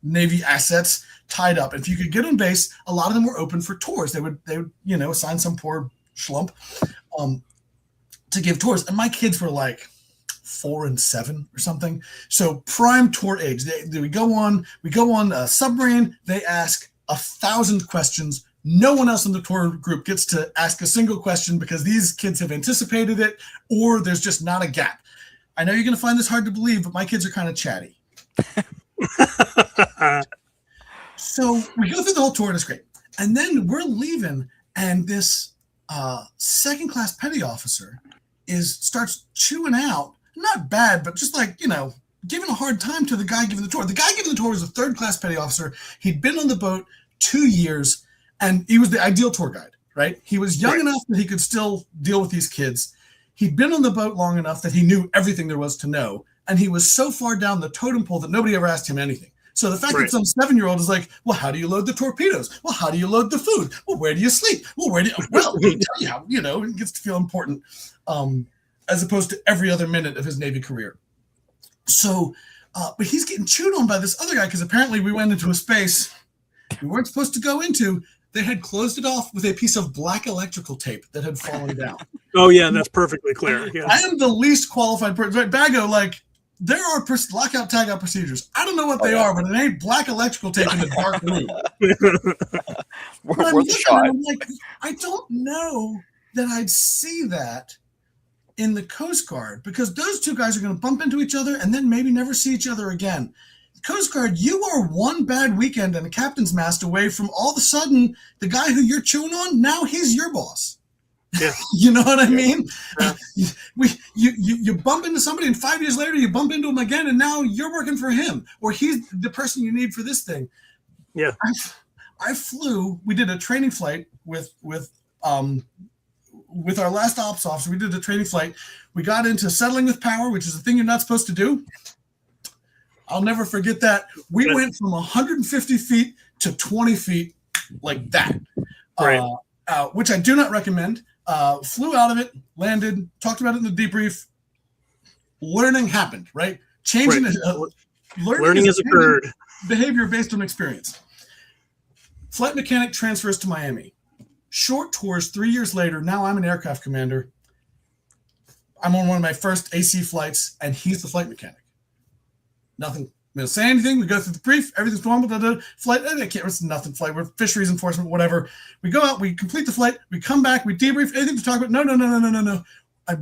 Navy assets tied up. If you could get on base, a lot of them were open for tours. They would assign some poor schlump to give tours. And my kids were like 4 and 7 or something. So prime tour age. We go on a submarine. They ask 1,000 questions. No one else in the tour group gets to ask a single question because these kids have anticipated it, or there's just not a gap. I know you're going to find this hard to believe, but my kids are kind of chatty. So we go through the whole tour, and it's great. And then we're leaving, and this second-class petty officer starts chewing out, not bad, but just giving a hard time to the guy giving the tour. The guy giving the tour was a third-class petty officer. He'd been on the boat 2 years, and he was the ideal tour guide, right? He was young enough that he could still deal with these kids. He'd been on the boat long enough that he knew everything there was to know, and he was so far down the totem pole that nobody ever asked him anything. So the fact that some 7-year-old is like, well, how do you load the torpedoes? Well, how do you load the food? Well, where do you sleep? Well, we'll tell you how, it gets to feel important, as opposed to every other minute of his Navy career. So, but he's getting chewed on by this other guy because apparently we went into a space we weren't supposed to go into. They had closed it off with a piece of black electrical tape that had fallen down. Oh yeah, that's perfectly clear. Yeah. I am the least qualified person. Right, Bago, like there are lockout tagout procedures. I don't know what they are, but it ain't black electrical tape in a dark room. Worth a shot. I'm like, I don't know that I'd see that in the Coast Guard, because those two guys are going to bump into each other and then maybe never see each other again. Coast Guard, you are one bad weekend and a captain's mast away from all of a sudden the guy who you're chewing on, now he's your boss. Yeah. You know what I mean? Yeah. You bump into somebody and 5 years later you bump into him again and now you're working for him, or he's the person you need for this thing. Yeah. I flew, we did a training flight with our last ops officer. We did a training flight. We got into settling with power, which is a thing you're not supposed to do. I'll never forget that. We went from 150 feet to 20 feet like that, right. Which I do not recommend. Flew out of it, landed, talked about it in the debrief. Learning happened, right? Changing, right. Learning has occurred. Behavior based on experience. Flight mechanic transfers to Miami. Short tours 3 years later. Now I'm an aircraft commander. I'm on one of my first AC flights, and he's the flight mechanic. Nothing. We don't say anything. We go through the brief. Everything's normal. Flight. It's nothing. Flight. We're fisheries enforcement. Whatever. We go out. We complete the flight. We come back. We debrief. Anything to talk about? No. I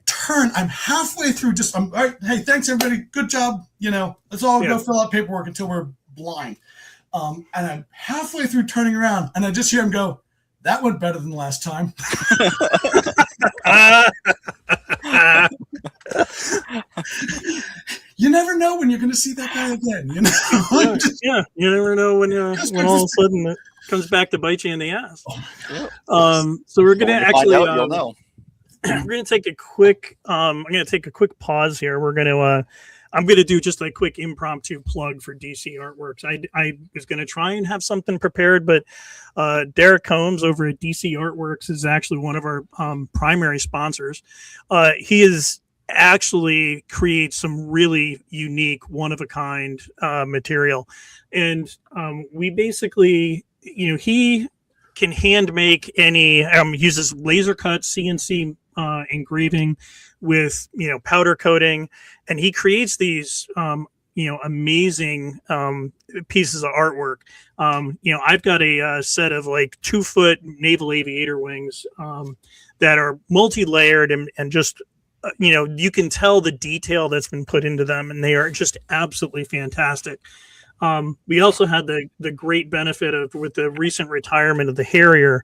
turn. I'm halfway through. All right. Hey, thanks everybody. Good job. Let's all go fill out paperwork until we're blind. And I'm halfway through turning around, and I just hear him go, "That went better than last time." You never know when you're going to see that guy again. You never know when all of a sudden it comes back to bite you in the ass. So we're going to actually, you'll know. We're going to take a quick. I'm going to take a quick pause here. We're going to. I'm going to do just a quick impromptu plug for DC Artworks. I was going to try and have something prepared, but Derek Combs over at DC Artworks is actually one of our primary sponsors. He is actually creates some really unique, one-of-a-kind material. And we basically, he can hand make any, uses laser cut CNC engraving with, powder coating, and he creates these, amazing pieces of artwork. I've got a set of like 2-foot naval aviator wings that are multi-layered and just, you can tell the detail that's been put into them, and they are just absolutely fantastic. We also had the great benefit of, with the recent retirement of the Harrier,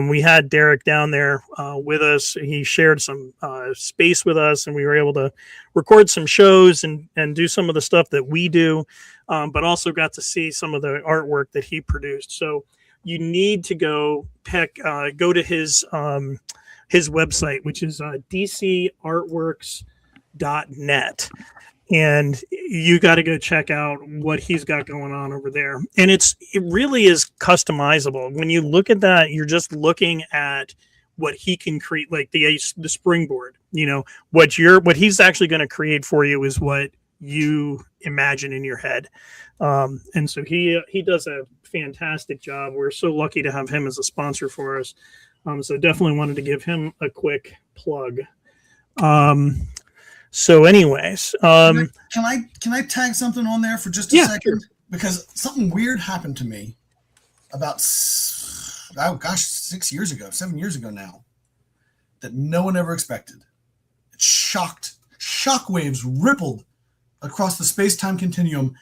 we had Derek down there with us. He shared some space with us, and we were able to record some shows and do some of the stuff that we do, but also got to see some of the artwork that he produced. So you need to go to his website, which is dcartworks.net. And you got to go check out what he's got going on over there. And it really is customizable. When you look at that, you're just looking at what he can create, like the springboard. What he's actually going to create for you is what you imagine in your head. And so he does a fantastic job. We're so lucky to have him as a sponsor for us. So definitely wanted to give him a quick plug. So anyways, can I tag something on there for just a second? Sure. Because something weird happened to me about 7 years ago now, that no one ever expected. It shockwaves rippled across the space-time continuum.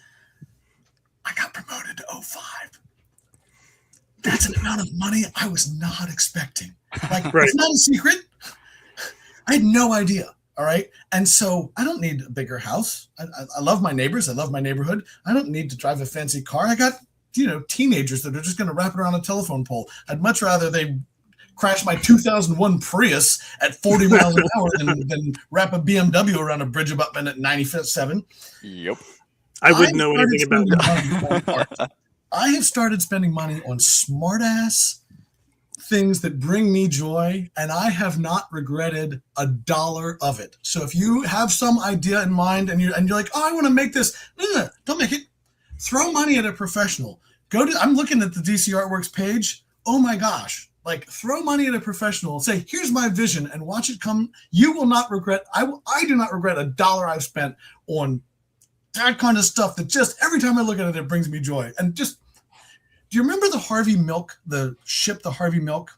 I got promoted to 05. That's an amount of money I was not expecting. Right. It's not a secret. I had no idea. All right. And so I don't need a bigger house. I love my neighbors. I love my neighborhood. I don't need to drive a fancy car. I got, teenagers that are just going to wrap it around a telephone pole. I'd much rather they crash my 2001 Prius at 40 miles an hour than wrap a BMW around a bridge abutment at 97. Yep. I wouldn't know anything about that. I have started spending money on smart ass things that bring me joy, and I have not regretted a dollar of it. So if you have some idea in mind and you're like, oh, I want to make this, don't make it. Throw money at a professional. I'm looking at the DC Artworks page. Oh my gosh, Like, throw money at a professional and say, here's my vision, and watch it come. You will not regret. I do not regret $1 I've spent on that kind of stuff that just every time I look at it, it brings me joy. And just, do you remember the Harvey Milk, the ship, the Harvey Milk?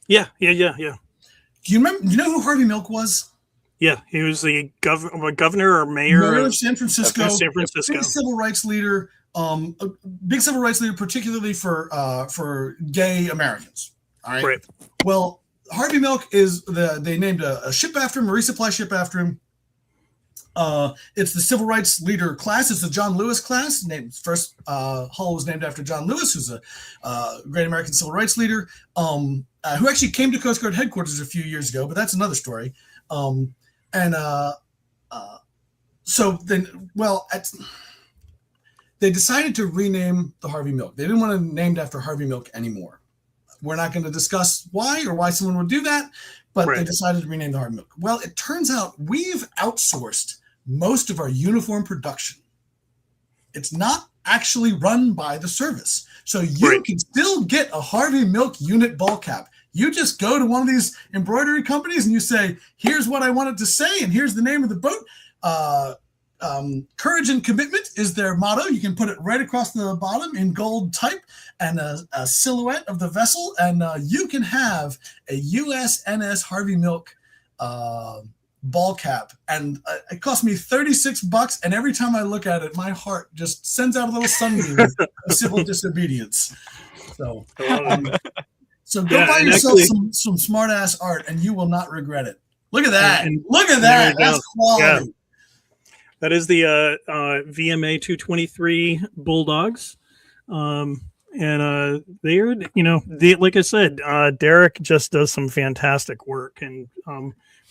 Yeah. Do you remember? Do you know who Harvey Milk was? Yeah, he was the governor or mayor of San Francisco. San Francisco. Big civil rights leader. A big civil rights leader, particularly for gay Americans. All right. Right. Well, Harvey Milk is they named a ship after him, a resupply ship after him. It's the civil rights leader class. It's the John Lewis class. First hull was named after John Lewis, who's a great American civil rights leader, who actually came to Coast Guard headquarters a few years ago, but that's another story. So then, they decided to rename the Harvey Milk. They didn't want to name it after Harvey Milk anymore. We're not going to discuss why or why someone would do that, but They decided to rename the Harvey Milk. Well, it turns out we've outsourced most of our uniform production. It's not actually run by the service. So you can still get a Harvey Milk unit ball cap. You just go to one of these embroidery companies and you say, here's what I want it to say, and here's the name of the boat. Courage and commitment is their motto. You can put it right across the bottom in gold type and a silhouette of the vessel, and you can have a USNS Harvey Milk ball cap. And it cost me $36, and every time I look at it, my heart just sends out a little sunbeam of civil disobedience. So, so go buy yourself some smart ass art, and you will not regret it. Look at that! Look at that! That's quality. Yeah. That is the VMA 223 Bulldogs. And they're, like I said, Derek just does some fantastic work. And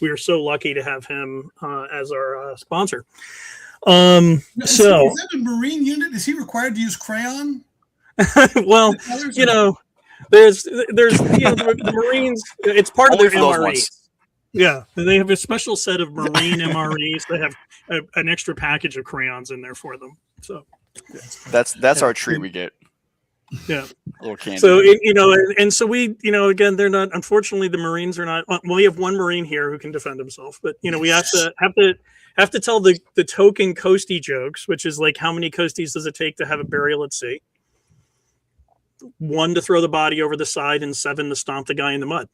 we are so lucky to have him as our sponsor. Is that a Marine unit? Is he required to use crayon? Well, there's the Marines, it's part of their MREs. Yeah, they have a special set of Marine MREs that have an extra package of crayons in there for them. So that's our treat we get. Yeah, a little candy. So and so we, again, they're not. Unfortunately, the Marines are not. Well, we have one Marine here who can defend himself, but we have to tell the token coastie jokes, which is like, how many coasties does it take to have a burial at sea? 1 to throw the body over the side, and 7 to stomp the guy in the mud.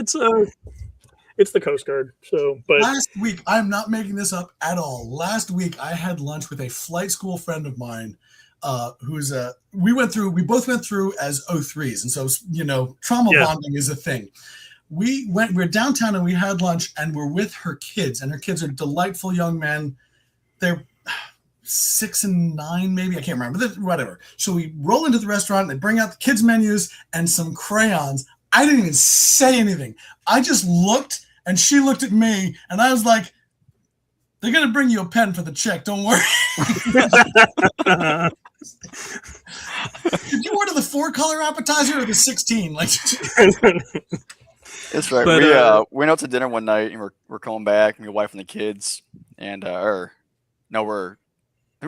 So it's the Coast Guard. So, but last week, I'm not making this up at all. Last week, I had lunch with a flight school friend of mine, we both went through as O3s, and so trauma bonding is a thing. We're downtown and we had lunch, and we're with her kids, and her kids are delightful young men. They're 6 and 9, maybe, I can't remember, whatever. So we roll into the restaurant, and they bring out the kids' menus and some crayons. I didn't even say anything. I just looked, and she looked at me, and I was like, they're going to bring you a pen for the check. Don't worry. Did you order the 4-color appetizer or the 16? That's right. But, we went out to dinner one night, and we're coming back, my wife and the kids, and we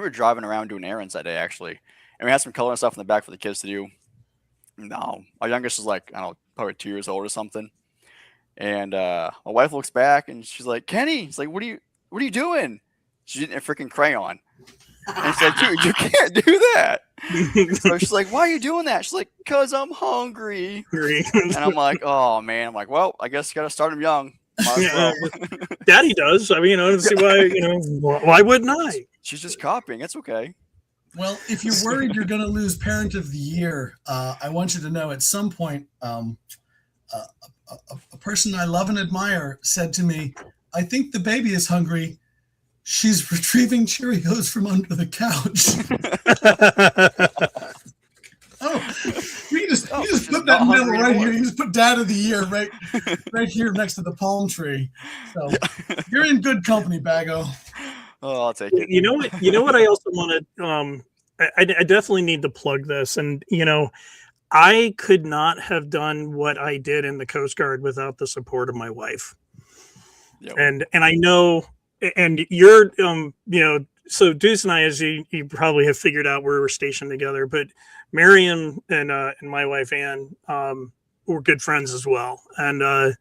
were driving around doing errands that day, actually, and we had some color and stuff in the back for the kids to do. No, our youngest is like, I don't know, probably 2 years old or something, and my wife looks back and she's like, Kenny, it's like, what are you doing? She's eating a freaking crayon, and it's like, dude, you can't do that. So she's like, why are you doing that? She's like, because I'm hungry. And I'm like, oh man, I'm like, well, I guess you got to start them young. Well. Daddy does. I mean, I don't see why. Why wouldn't I? She's just copying. It's okay. Well, if you're worried you're going to lose Parent of the Year, I want you to know at some point, a person I love and admire said to me, I think the baby is hungry. She's retrieving Cheerios from under the couch. You just put that in the middle right here. You just put Dad of the Year right here next to the palm tree. So you're in good company, Bago. Oh, I'll take it. You know what? I also want to. I definitely need to plug this, and I could not have done what I did in the Coast Guard without the support of my wife. Yep. And I know, and you're so Deuce and I, as you probably have figured out, we were stationed together, but Marion and my wife Ann were good friends as well. And the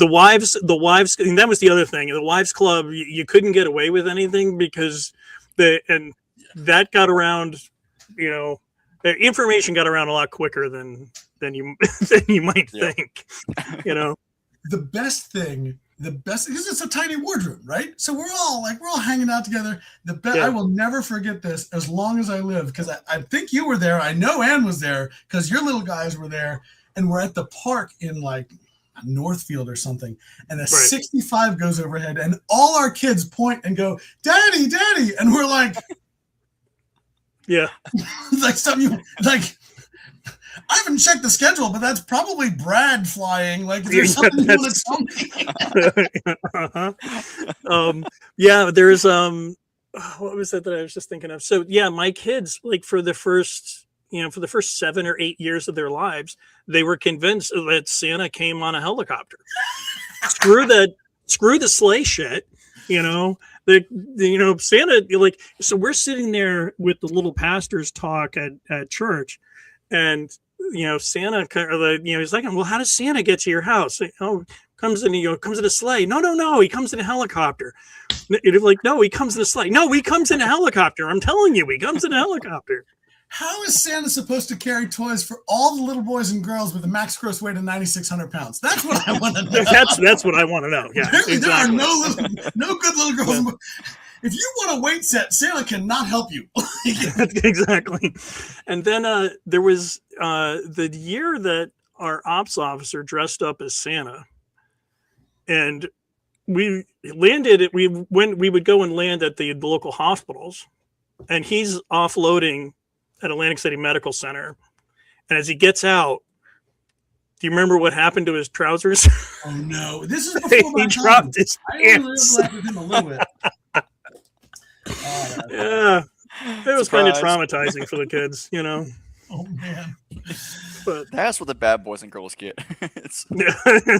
wives, and that was the other thing. The wives club, you couldn't get away with anything because that got around. The information got around a lot quicker than you might think. The best because it's a tiny wardroom, right? So we're all hanging out together. I will never forget this as long as I live, because I think you were there. I know Ann was there because your little guys were there, and we're at the park in like Northfield or something, and a 65 goes overhead, and all our kids point and go, "Daddy, Daddy," and we're like, "Yeah," like something like. I haven't checked the schedule, but that's probably Brad flying. Like, is there something you want to tell me? There's what was that I was just thinking of? So my kids, like for the first 7 or 8 years of their lives, they were convinced that Santa came on a helicopter. Screw the sleigh shit. Santa, like, so we're sitting there with the little pastor's talk at church, and Santa, he's like, well, how does Santa get to your house? Comes in a sleigh. No, he comes in a helicopter. Like, no, he comes in a sleigh. No, he comes in a helicopter. I'm telling you, he comes in a helicopter. How is Santa supposed to carry toys for all the little boys and girls with a max gross weight of 9,600 pounds? That's what I want to know. That's what I want to know. Yeah, exactly. Exactly. There are no good little girls. Yeah. If you want a weight set, Santa cannot help you. Exactly. And then there was the year that our ops officer dressed up as Santa, and we landed. We would go and land at the local hospitals, and he's offloading at Atlantic City Medical Center. And as he gets out, do you remember what happened to his trousers? Oh no! This is before my he dropped his pants. I with him a little bit. Yeah, it was kind of traumatizing for the kids, Oh man! But that's what the bad boys and girls get.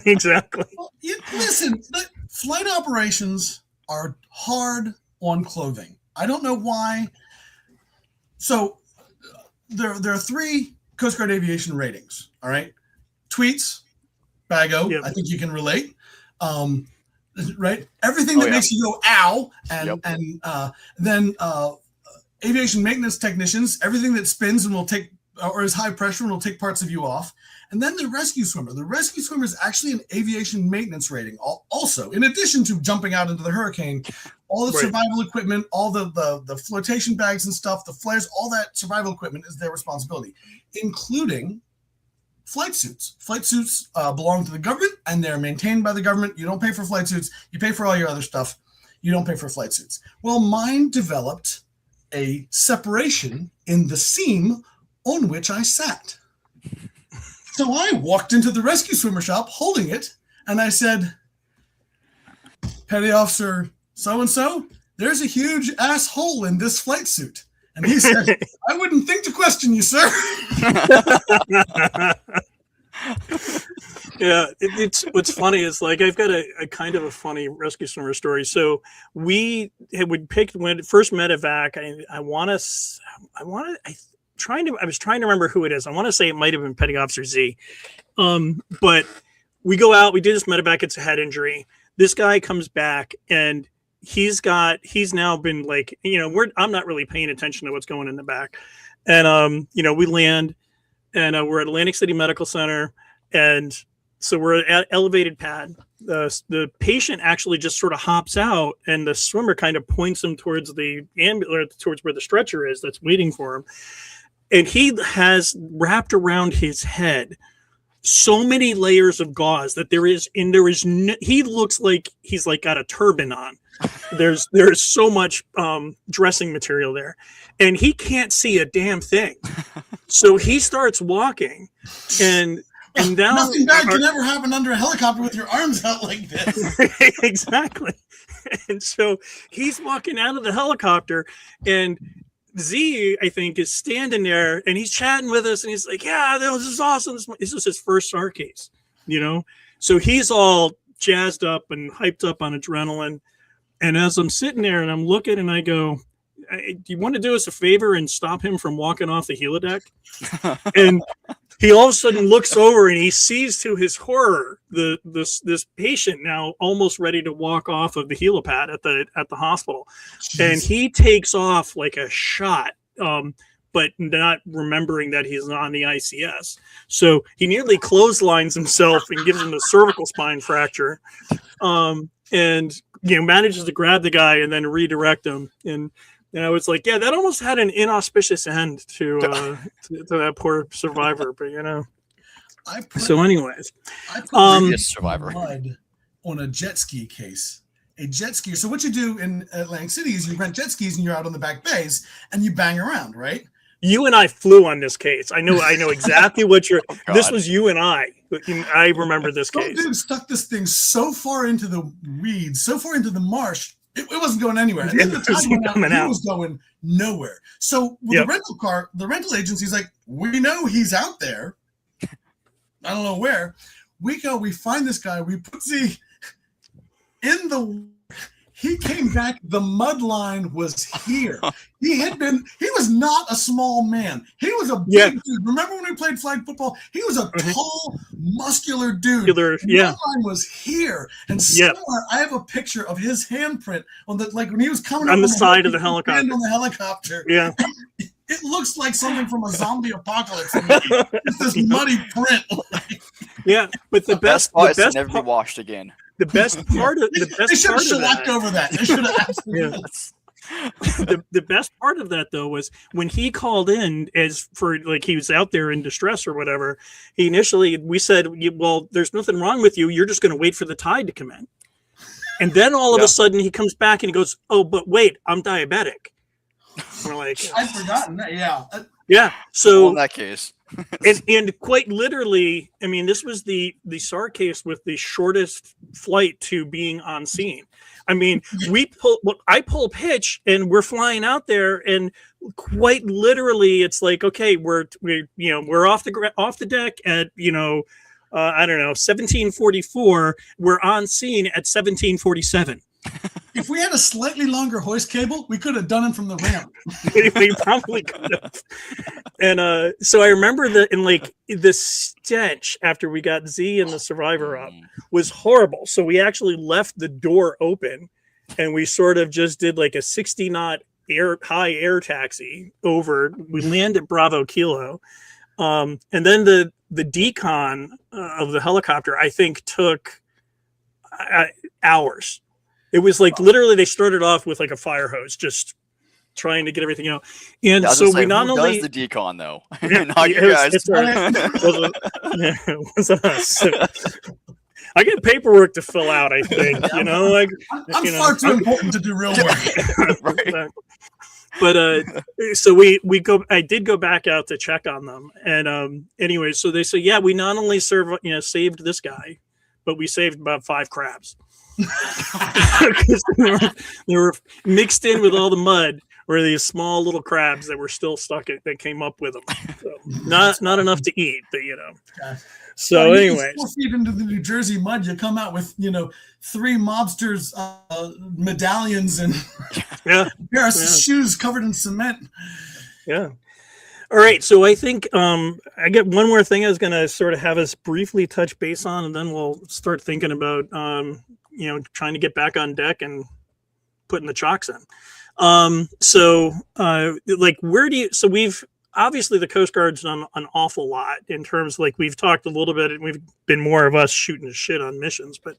Exactly. Well, listen, flight operations are hard on clothing. I don't know why. So there are 3 Coast Guard aviation ratings. All right, tweets, bago. Yep. I think you can relate. Right, everything that makes you go ow, and then aviation maintenance technicians, everything that spins and will take or is high pressure and will take parts of you off, and then the rescue swimmer. The rescue swimmer is actually an aviation maintenance rating. Also, in addition to jumping out into the hurricane, all the survival equipment, all the flotation bags and stuff, the flares, all that survival equipment is their responsibility, including flight suits. Flight suits belong to the government, and they're maintained by the government. You don't pay for flight suits. You pay for all your other stuff. You don't pay for flight suits. Well, mine developed a separation in the seam on which I sat. So I walked into the rescue swimmer shop holding it, and I said, "Petty Officer so-and-so, there's a huge asshole in this flight suit." And he said, "I wouldn't think to question you, sir." Yeah, it's what's funny is, like, I've got a kind of a funny rescue swimmer story. So we would pick when first medevac. I was trying to remember who it is. I want to say it might have been Petty Officer Z. But we go out, we do this medevac. It's a head injury. This guy comes back, and he's now been, like, I'm not really paying attention to what's going in the back. And, we land, and we're at Atlantic City Medical Center. And so we're at elevated pad. The patient actually just sort of hops out, and the swimmer kind of points him towards the ambulance, towards where the stretcher is that's waiting for him. And he has wrapped around his head so many layers of gauze that he looks like he's like got a turban on. There's so much dressing material there, and he can't see a damn thing. So he starts walking, and now nothing bad can ever happen under a helicopter with your arms out like this. Exactly. And so he's walking out of the helicopter, and Z, I think, is standing there, and he's chatting with us, and he's like, "Yeah, this is awesome. This is his first SAR case, So he's all jazzed up and hyped up on adrenaline. And as I'm sitting there and I'm looking and I go, do you want to do us a favor and stop him from walking off the helideck? And he all of a sudden looks over and he sees, to his horror, this patient now almost ready to walk off of the helipad at the hospital. Jeez. And he takes off like a shot, but not remembering that he's on the ICS. So he nearly clotheslines himself and gives him a cervical spine fracture, and manages to grab the guy and then redirect him. And I was like, yeah, that almost had an inauspicious end to that poor survivor. But I put survivor blood on a jet ski case. A jet skier. So what you do in Atlantic City is you rent jet skis and you're out on the back bays and you bang around, right? You and I flew on this case. I know exactly what you're. This was you and I. I remember this case. Dude stuck this thing so far into the weeds, so far into the marsh. It wasn't going anywhere. And then the time went out, he was going nowhere. So with the rental agency's like, we know he's out there. I don't know where. We go, we find this guy, we put Z in the. He came back. The mud line was here. He was not a small man. He was a big dude. Remember when we played flag football? He was a tall, muscular dude. The mud line was here. And somewhere I have a picture of his handprint on when he was coming on the side of the helicopter. On the helicopter. Yeah. It looks like something from a zombie apocalypse. It's this muddy print. Yeah, but the best never be washed again. The best part of they should have shellacked over that. They should have absolutely. The best part of that though was when he called in he was out there in distress or whatever. We said, well, there's nothing wrong with you. You're just going to wait for the tide to come in. And then all of a sudden he comes back and he goes, oh, but wait, I'm diabetic. We're like, I'd forgotten that. Yeah. Yeah. So in that case. and quite literally, I mean, this was the SAR case with the shortest flight to being on scene. I mean, I pull pitch and we're flying out there, and quite literally, it's like, okay, we're off the deck at I don't know, 1744. We're on scene at 1747. If we had a slightly longer hoist cable, we could have done it from the ramp. We probably could have. And so I remember the stench after we got Z and the survivor up was horrible. So we actually left the door open and we sort of just did like a 60-knot high air taxi over. We landed Bravo Kilo. And then the decon of the helicopter, I think, took hours. It was like literally they started off with like a fire hose, just trying to get everything out. And so we not only does the decon though, not you guys. It wasn't us. I get paperwork to fill out. I think I'm far too important to do real work. Right. But so we go. I did go back out to check on them, and anyway, so they say, yeah, we not only saved this guy, but we saved about 5 crabs. they were mixed in with all the mud were these small little crabs that were still stuck that came up with them. So not enough to eat, but So anyway, 4 feet into the New Jersey mud, you come out with 3 mobsters medallions and a pair of shoes covered in cement. Yeah. All right, so I think I get one more thing I was going to sort of have us briefly touch base on, and then we'll start thinking about trying to get back on deck and putting the chocks in. We've obviously the Coast Guard's done an awful lot in terms we've talked a little bit, and we've been more of us shooting shit on missions, but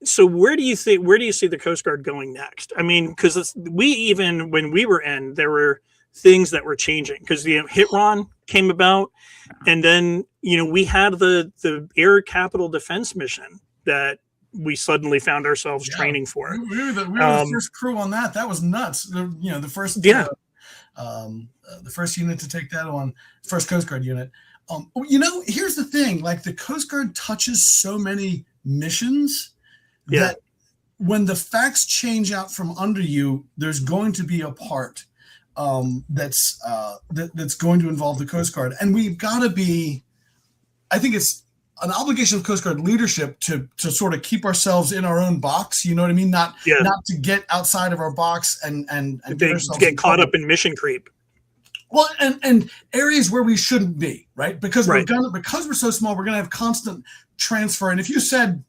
so where do you see the Coast Guard going next? I mean, because even when we were in, there were things that were changing because the HITRON came about, and then we had the Air Capital Defense mission that we suddenly found ourselves training for. We were the first crew on that. That was nuts. The first the first unit to take that on, first Coast Guard unit. Here's the thing: the Coast Guard touches so many missions that when the facts change out from under you, there's going to be a part that's going to involve the Coast Guard, and we've got to be. I think it's an obligation of Coast Guard leadership to sort of keep ourselves in our own box. You know what I mean? Not to get outside of our box and get caught up in mission creep. Well, and areas where we shouldn't be, right? Because we're so small, we're gonna have constant transfer. And if you said,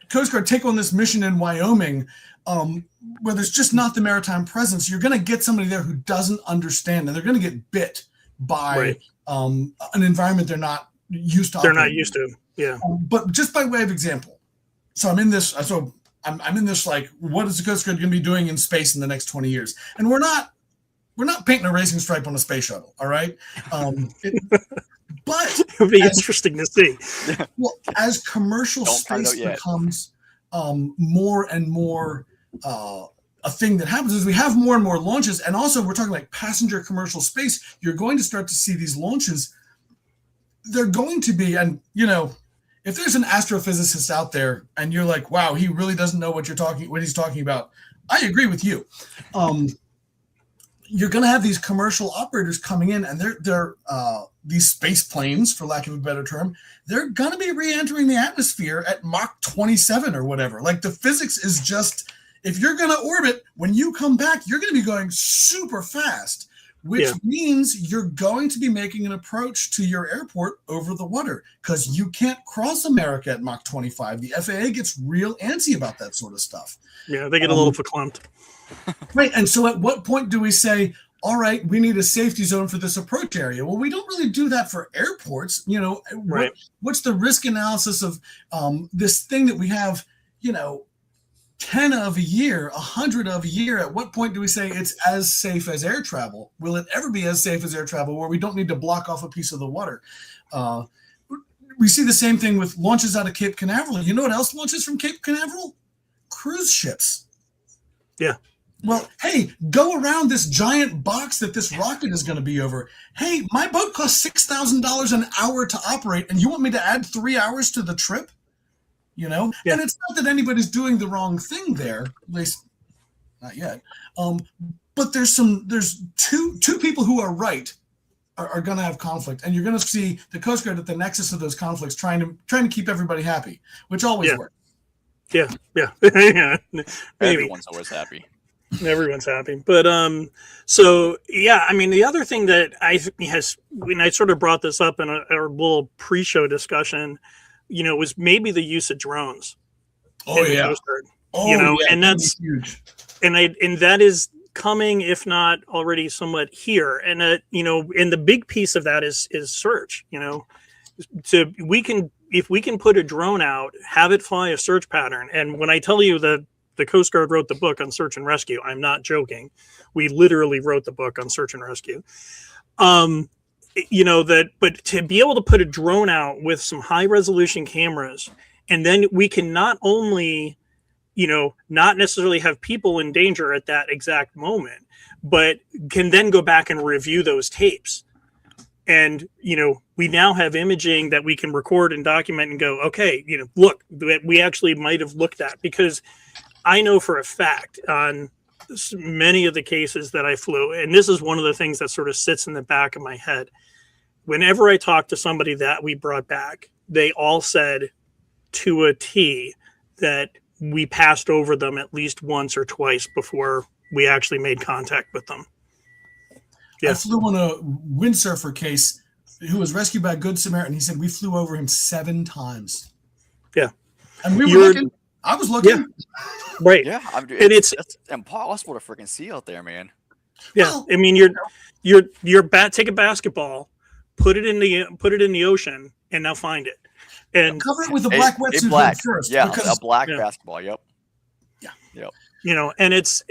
Coast Guard take on this mission in Wyoming, where there's just not the maritime presence, you're gonna get somebody there who doesn't understand, and they're gonna get bit by an environment they're not used to. They're not used to, but just by way of example, so I'm in this. I'm in this, like, what is the Coast Guard going to be doing in space in the next 20 years? And we're not painting a racing stripe on a space shuttle, all right? But it would be interesting to see. Well, as commercial space becomes more and more a thing that happens, is we have more and more launches, and also we're talking like passenger commercial space. You're going to start to see these launches. They're going to be, and if there's an astrophysicist out there and you're like, wow, he really doesn't know what he's talking about, I agree with you. You're going to have these commercial operators coming in, and they're these space planes, for lack of a better term, they're going to be re-entering the atmosphere at Mach 27 or whatever. Like, the physics is just, if you're going to orbit, when you come back, you're going to be going super fast, which means you're going to be making an approach to your airport over the water, because you can't cross America at Mach 25. The FAA gets real antsy about that sort of stuff. Yeah, they get a little verklempt. Right, and so at what point do we say, all right, we need a safety zone for this approach area? Well, we don't really do that for airports. What's the risk analysis of this thing that we have, 10 of a year, 100 of a year? At what point do we say it's as safe as air travel? Will it ever be as safe as air travel, where we don't need to block off a piece of the water? We see the same thing with launches out of Cape Canaveral. You know what else launches from Cape Canaveral? Cruise ships. Yeah. Well, hey, go around this giant box that this rocket is going to be over. Hey, my boat costs $6,000 an hour to operate, and you want me to add 3 hours to the trip? And it's not that anybody's doing the wrong thing there, at least not yet. But there's two people who are right are going to have conflict, and you're going to see the Coast Guard at the nexus of those conflicts, trying to keep everybody happy, which always works. Yeah. Yeah. Everyone's always happy. Everyone's happy. But the other thing that when I sort of brought this up in a little pre-show discussion, was maybe the use of drones. Oh yeah. And that's huge. And that is coming, if not already somewhat here. And and the big piece of that is search. So if we can put a drone out, have it fly a search pattern. And when I tell you that the Coast Guard wrote the book on search and rescue, I'm not joking. We literally wrote the book on search and rescue. But to be able to put a drone out with some high resolution cameras, and then we can not only, not necessarily have people in danger at that exact moment, but can then go back and review those tapes. And, we now have imaging that we can record and document and go, okay, look, we actually might have looked at, because I know for a fact on many of the cases that I flew, and this is one of the things that sort of sits in the back of my head. Whenever I talked to somebody that we brought back, they all said to a T that we passed over them at least once or twice before we actually made contact with them. I flew on a windsurfer case who was rescued by a Good Samaritan. He said we flew over him 7 times. Yeah. And we were looking. I was looking. Yeah. Right. Yeah. It's impossible to freaking see out there, man. Yeah. Well, I mean, take a basketball, put it in the ocean, and now find it. And cover it with a black wetsuit first. Yeah, a black basketball. Yep. Yeah. Yep. And it's,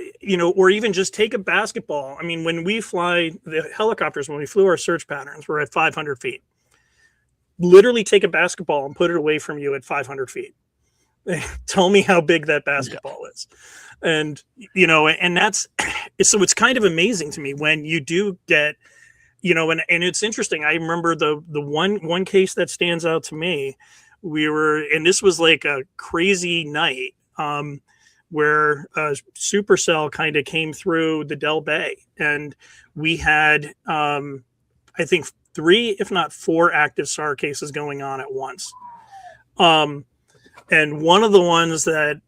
or even just take a basketball. I mean, when we fly the helicopters, when we flew our search patterns, we're at 500 feet. Literally take a basketball and put it away from you at 500 feet. Tell me how big that basketball is. And, and that's, so it's kind of amazing to me when you do get, and it's interesting. I remember the one case that stands out to me. And this was like a crazy night, where Supercell kind of came through the Del Bay, and we had I think 3, if not 4 active SAR cases going on at once. And one of the ones that,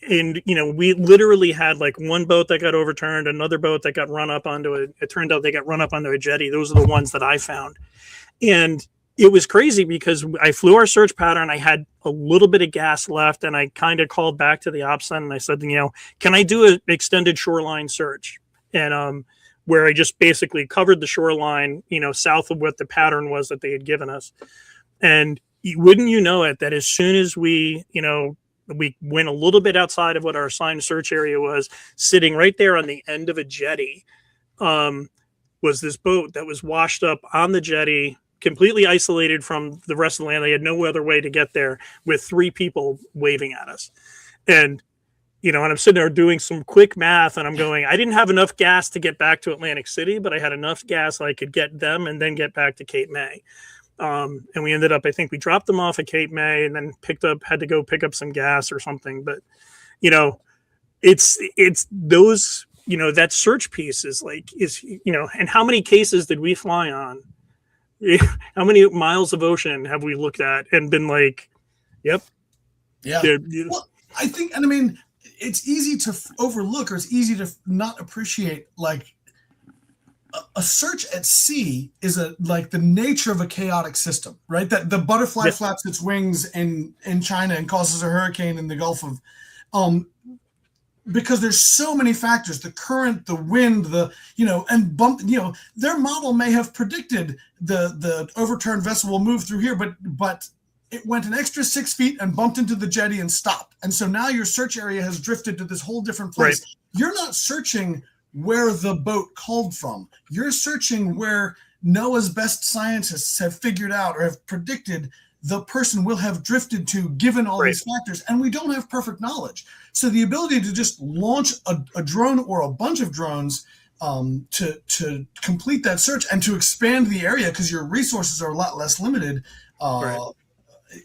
we literally had like one boat that got overturned, another boat that got run up onto it turned out they got run up onto a jetty. Those are the ones that I found. And it was crazy because I flew our search pattern. I had a little bit of gas left, and I kind of called back to the ops center and I said, can I do an extended shoreline search? And where I just basically covered the shoreline, south of what the pattern was that they had given us. And wouldn't you know it, that as soon as we went a little bit outside of what our assigned search area was, sitting right there on the end of a jetty, was this boat that was washed up on the jetty, completely isolated from the rest of the land. They had no other way to get there, with 3 people waving at us. And, and I'm sitting there doing some quick math, and I'm going, I didn't have enough gas to get back to Atlantic City, but I had enough gas I could get them and then get back to Cape May. And we ended up, I think we dropped them off at Cape May and then had to go pick up some gas or something. But, it's those, that search piece is and how many cases did we fly on? How many miles of ocean have we looked at and been like, yep. Yeah. Well, I think, and I mean, it's easy to overlook, or it's easy to not appreciate, like, a search at sea is like the nature of a chaotic system, right? That the butterfly flaps its wings in China and causes a hurricane in the Gulf of, because there's so many factors, the current, the wind, their model may have predicted the overturned vessel will move through here, but it went an extra 6 feet and bumped into the jetty and stopped. And so now your search area has drifted to this whole different place. Right. You're not searching where the boat called from. You're searching where NOAA's best scientists have figured out or have predicted the person will have drifted to, given all these factors. And we don't have perfect knowledge. So the ability to just launch a drone or a bunch of drones to complete that search and to expand the area, because your resources are a lot less limited,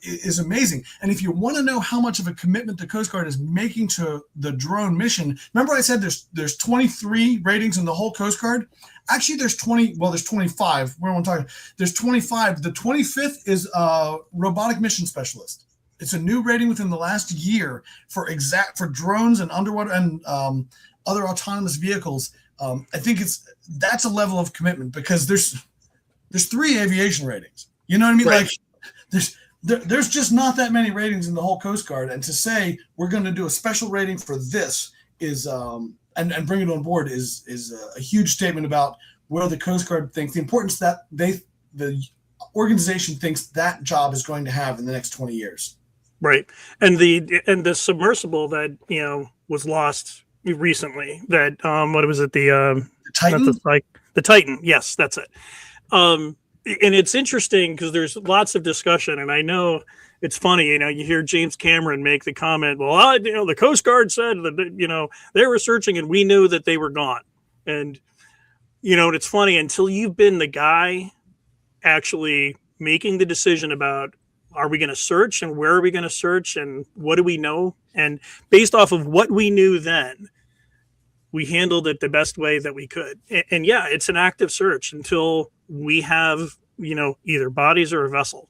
is amazing. And if you want to know how much of a commitment the Coast Guard is making to the drone mission, remember I said there's 23 ratings in the whole Coast Guard? Actually, there's 25. We don't talk. There's 25. The 25th is robotic mission specialist. It's a new rating within the last year for drones and underwater and other autonomous vehicles. I think that's a level of commitment, because there's 3 aviation ratings. You know what I mean? Right. Like there's just not that many ratings in the whole Coast Guard, and to say we're going to do a special rating for this is and bring it on board is a huge statement about where the Coast Guard thinks the importance that the organization thinks that job is going to have in the next 20 years. Right, and the submersible that was lost recently. That what was it? The Titan. The Titan. Yes, that's it. And it's interesting because there's lots of discussion, and I know it's funny. You hear James Cameron make the comment, "Well, the Coast Guard said that they were searching, and we knew that they were gone." And and it's funny, until you've been the guy actually making the decision about, are we going to search, and where are we going to search, and what do we know, and based off of what we knew then, we handled it the best way that we could. And yeah, it's an active search until we have, either bodies or a vessel.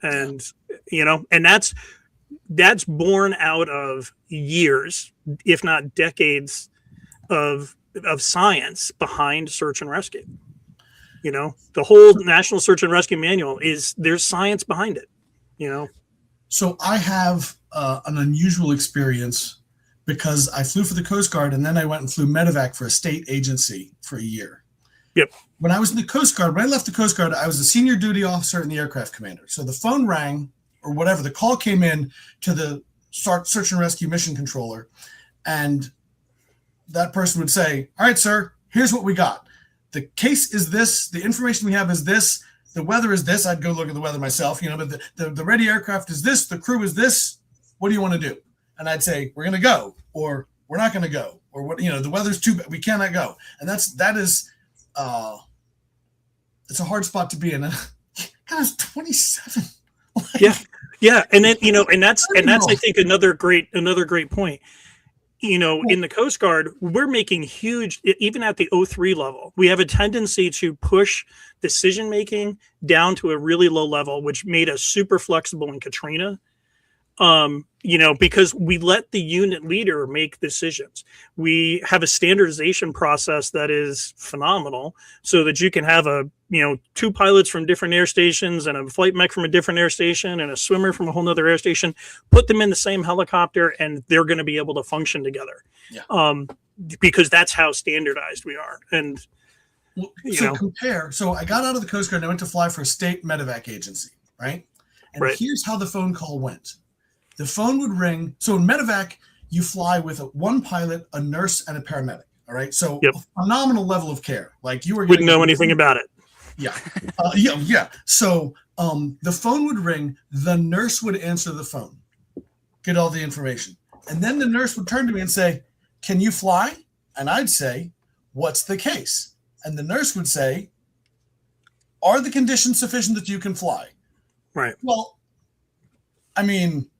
And, and that's born out of years, if not decades of science behind search and rescue. The whole National Search and Rescue Manual there's science behind it, So I have an unusual experience, because I flew for the Coast Guard, and then I went and flew medevac for a state agency for a year. Yep. When I was in the Coast Guard, when I left the Coast Guard, I was a senior duty officer and the aircraft commander. So the phone rang, or whatever, the call came in to the search and rescue mission controller, and that person would say, "All right, sir, here's what we got. The case is this. The information we have is this. The weather is this." I'd go look at the weather myself, but the ready aircraft is this. The crew is this. What do you want to do? And I'd say, "We're going to go," or "We're not going to go," or "What? The weather's too bad. We cannot go." And that is it's a hard spot to be in. God, I was 27. Yeah. And then and that's I think another great point. in the Coast Guard, we're making huge, even at the O3 level, we have a tendency to push decision making down to a really low level, which made us super flexible in Katrina. Because we let the unit leader make decisions. We have a standardization process that is phenomenal, so that you can have two pilots from different air stations and a flight mech from a different air station and a swimmer from a whole nother air station, put them in the same helicopter, and they're going to be able to function together. Yeah. Because that's how standardized we are. And So I got out of the Coast Guard and I went to fly for a state medevac agency, right? And here's how the phone call went. The phone would ring. So in medevac, you fly with one pilot, a nurse, and a paramedic. All right. So a phenomenal level of care. Like you wouldn't know anything about it. Yeah. Yeah. So the phone would ring. The nurse would answer the phone, get all the information. And then the nurse would turn to me and say, "Can you fly?" And I'd say, "What's the case?" And the nurse would say, "Are the conditions sufficient that you can fly?" Right. Well, I mean,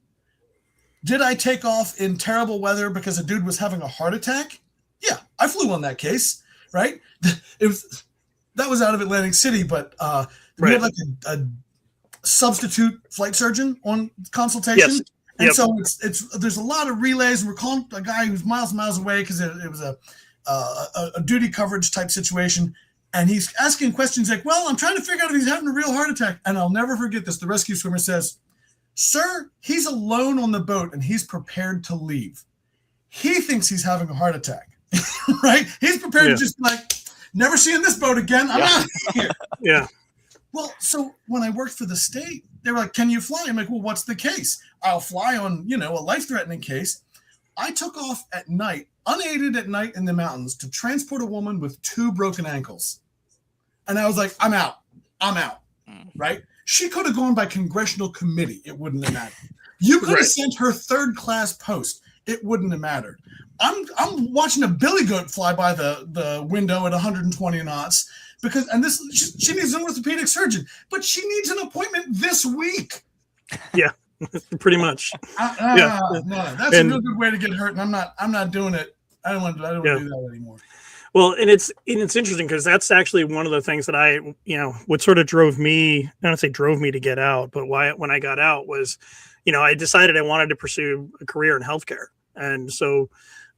did I take off in terrible weather because a dude was having a heart attack? Yeah, I flew on that case, right? That was out of Atlantic City, but we had like a substitute flight surgeon on consultation. Yes. And so there's a lot of relays, and we're calling a guy who's miles and miles away because it was a duty coverage type situation. And he's asking questions like, "Well, I'm trying to figure out if he's having a real heart attack." And I'll never forget this. The rescue swimmer says, "Sir, he's alone on the boat and he's prepared to leave. He thinks he's having a heart attack," right? He's prepared to just never seeing this boat again. I'm out of here. Yeah. Well, so when I worked for the state, they were like, "Can you fly?" I'm like, "Well, what's the case?" "I'll fly on, a life-threatening case." I took off at night, unaided at night in the mountains to transport a woman with 2 broken ankles. And I was like, I'm out, right? She could have gone by congressional committee. It wouldn't have mattered. You could have sent her 3rd-class post. It wouldn't have mattered. I'm watching a billy goat fly by the window at 120 knots she needs an orthopedic surgeon, but she needs an appointment this week. Yeah, pretty much. No, that's a real good way to get hurt, and I'm not doing it. I don't want to do that anymore. Well, and it's interesting because that's actually one of the things that I, what sort of drove me, I don't say drove me to get out, but when I got out was, I decided I wanted to pursue a career in healthcare. And so,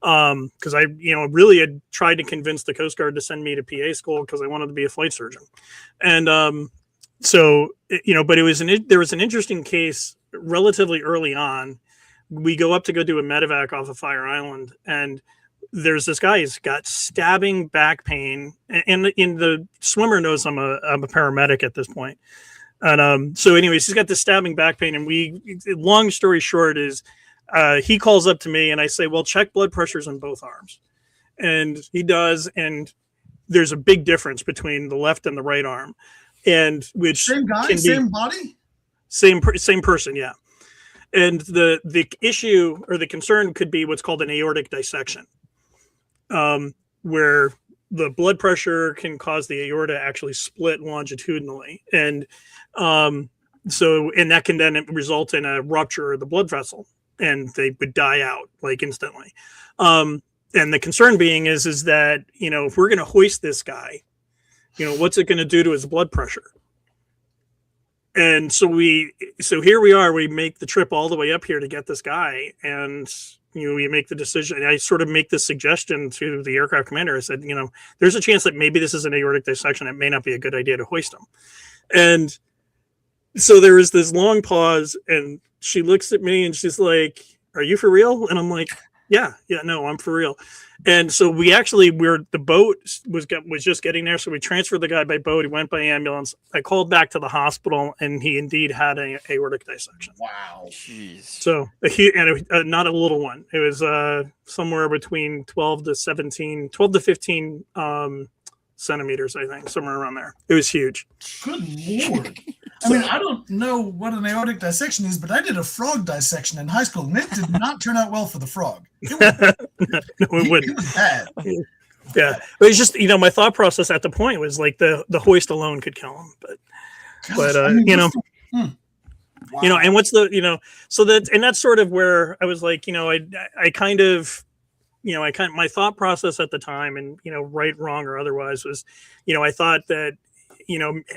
because I, really had tried to convince the Coast Guard to send me to PA school because I wanted to be a flight surgeon. And but there was an interesting case relatively early on. We go up to go do a medevac off of Fire Island, and there's this guy who's got stabbing back pain, and in the swimmer knows I'm a paramedic at this point. And so anyways, he's got this stabbing back pain, and long story short is he calls up to me and I say, "Well, check blood pressures on both arms." And he does, and there's a big difference between the left and the right arm, and which same guy, same body, same person, yeah. And the issue or the concern could be what's called an aortic dissection, where the blood pressure can cause the aorta to actually split longitudinally, and that can then result in a rupture of the blood vessel, and they would die out instantly. And the concern being is that if we're going to hoist this guy, what's it going to do to his blood pressure? And so here we are. We make the trip all the way up here to get this guy, and we make the decision. And I sort of make this suggestion to the aircraft commander. I said, there's a chance that maybe this is an aortic dissection. It may not be a good idea to hoist him. And so there is this long pause, and she looks at me and she's like, "Are you for real?" And I'm like, yeah, no, I'm for real. And so the boat was just getting there. So we transferred the guy by boat. He went by ambulance. I called back to the hospital, and he indeed had an aortic dissection. Wow. Jeez. So not a little one. It was somewhere between 12 to 15 centimeters, I think, somewhere around there. It was huge. Good Lord. I mean, I don't know what an aortic dissection is, but I did a frog dissection in high school, and it did not turn out well for the frog. It wouldn't. It was bad. Yeah. But it's just, my thought process at the point was like the hoist alone could kill him. Wow. And what's so that's sort of where I was like, I kind of my thought process at the time, and right, wrong, or otherwise, was, I thought that,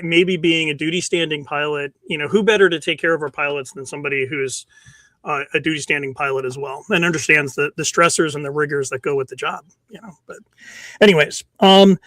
maybe being a duty standing pilot, who better to take care of our pilots than somebody who's a duty standing pilot as well, and understands the stressors and the rigors that go with the job, but anyways,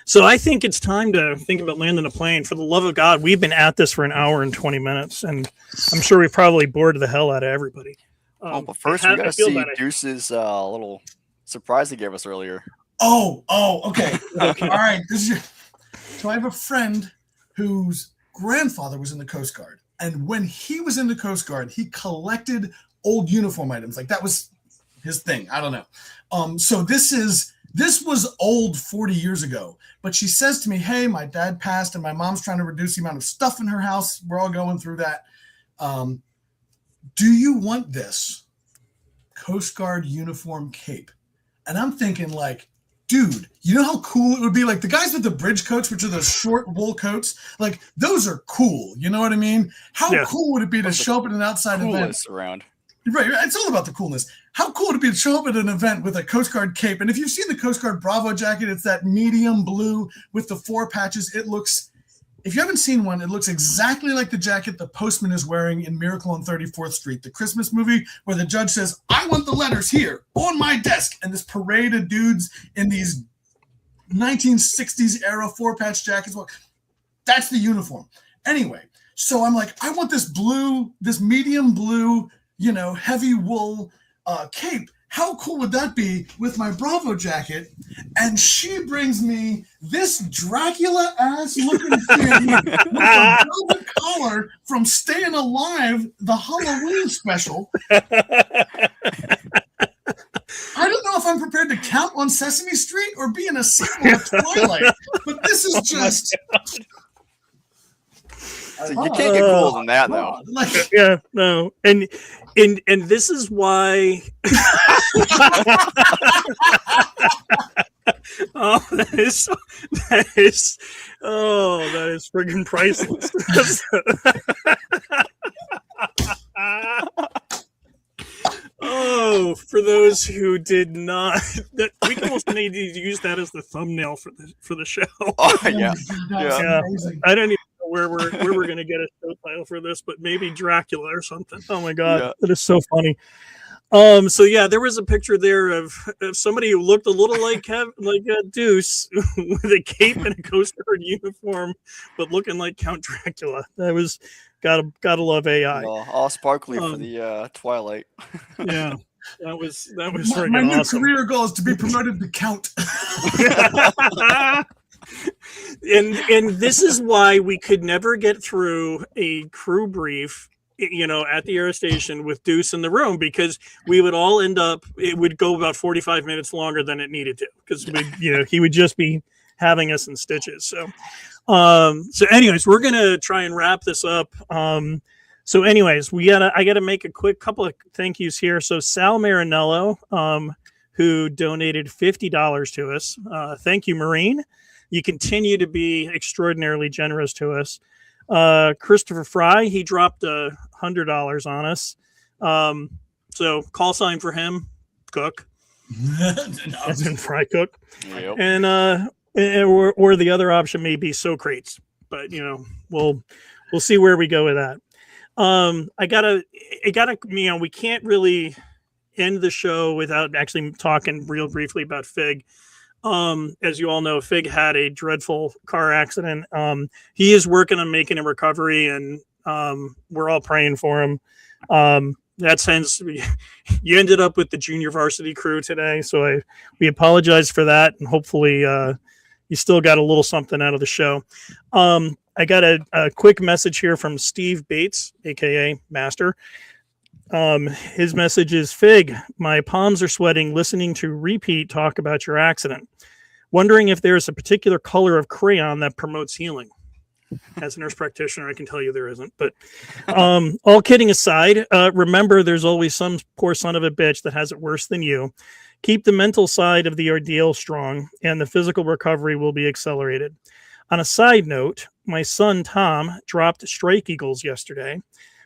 so I think it's time to think about landing a plane. For the love of God, we've been at this for an hour and 20 minutes, and I'm sure we've probably bored the hell out of everybody. But first we got to see Deuce's little surprise he gave us earlier. Oh, okay. All right. So I have a friend whose grandfather was in the Coast Guard. And when he was in the Coast Guard, he collected old uniform items. Like, that was his thing. I don't know. So this was old 40 years ago. But she says to me, hey, my dad passed and my mom's trying to reduce the amount of stuff in her house. We're all going through that. Do you want this Coast Guard uniform cape? And I'm thinking, like, dude, you know how cool it would be? Like, the guys with the bridge coats, which are those short wool coats, like, those are cool. You know what I mean? How cool would it be to show up at an outside event? Around. Right. It's all about the coolness. How cool would it be to show up at an event with a Coast Guard cape? And if you've seen the Coast Guard Bravo jacket, it's that medium blue with the 4 patches. It looks, if you haven't seen one, it looks exactly like the jacket the postman is wearing in Miracle on 34th Street, the Christmas movie, where the judge says, I want the letters here on my desk. And this parade of dudes in these 1960s era 4-patch jackets. Well, that's the uniform. Anyway, so I'm like, I want this blue, this medium blue, heavy wool cape. How cool would that be with my Bravo jacket? And she brings me this Dracula-ass looking thing with a velvet collar from Staying Alive, the Halloween special. I don't know if I'm prepared to count on Sesame Street or be in a sequel of Twilight, but this is just... So you can't get cooler than that, though. Yeah, no, and this is why. That is friggin' priceless. Oh, for those who did not, we almost need to use that as the thumbnail for the show. Oh yeah. I don't even know where we're gonna get a show title for this, but maybe Dracula or something. Oh my God, that is so funny. So yeah, there was a picture there of somebody who looked a little like Deuce with a cape and a Coast Guard uniform, but looking like Count Dracula. That was gotta love AI. All sparkly for the Twilight. Yeah, that was my friggin' awesome. New career goal is to be promoted to Count. and this is why we could never get through a crew brief, at the air station with Deuce in the room, because we would all end up, it would go about 45 minutes longer than it needed to, because he would just be having us in stitches. So anyways, we're going to try and wrap this up. So anyways, I gotta make a quick couple of thank yous here. So Sal Marinello, who donated $50 to us. Thank you, Marine. You continue to be extraordinarily generous to us. Christopher Fry, he dropped $100 on us. So call sign for him, Cook. As in Fry Cook. Yep. And or the other option may be Socrates, but we'll see where we go with that. We can't really end the show without actually talking real briefly about Fig. As you all know, Fig had a dreadful car accident. He is working on making a recovery, and we're all praying for him. That sense, you ended up with the junior varsity crew today, so we apologize for that, and hopefully you still got a little something out of the show. I got a quick message here from Steve Bates, aka Master. His message is, Fig, my palms are sweating listening to Repeat talk about your accident. Wondering if there's a particular color of crayon that promotes healing. As a nurse practitioner, I can tell you there isn't. But all kidding aside, remember there's always some poor son of a bitch that has it worse than you. Keep the mental side of the ordeal strong, and the physical recovery will be accelerated. On a side note, my son Tom dropped Strike Eagles yesterday.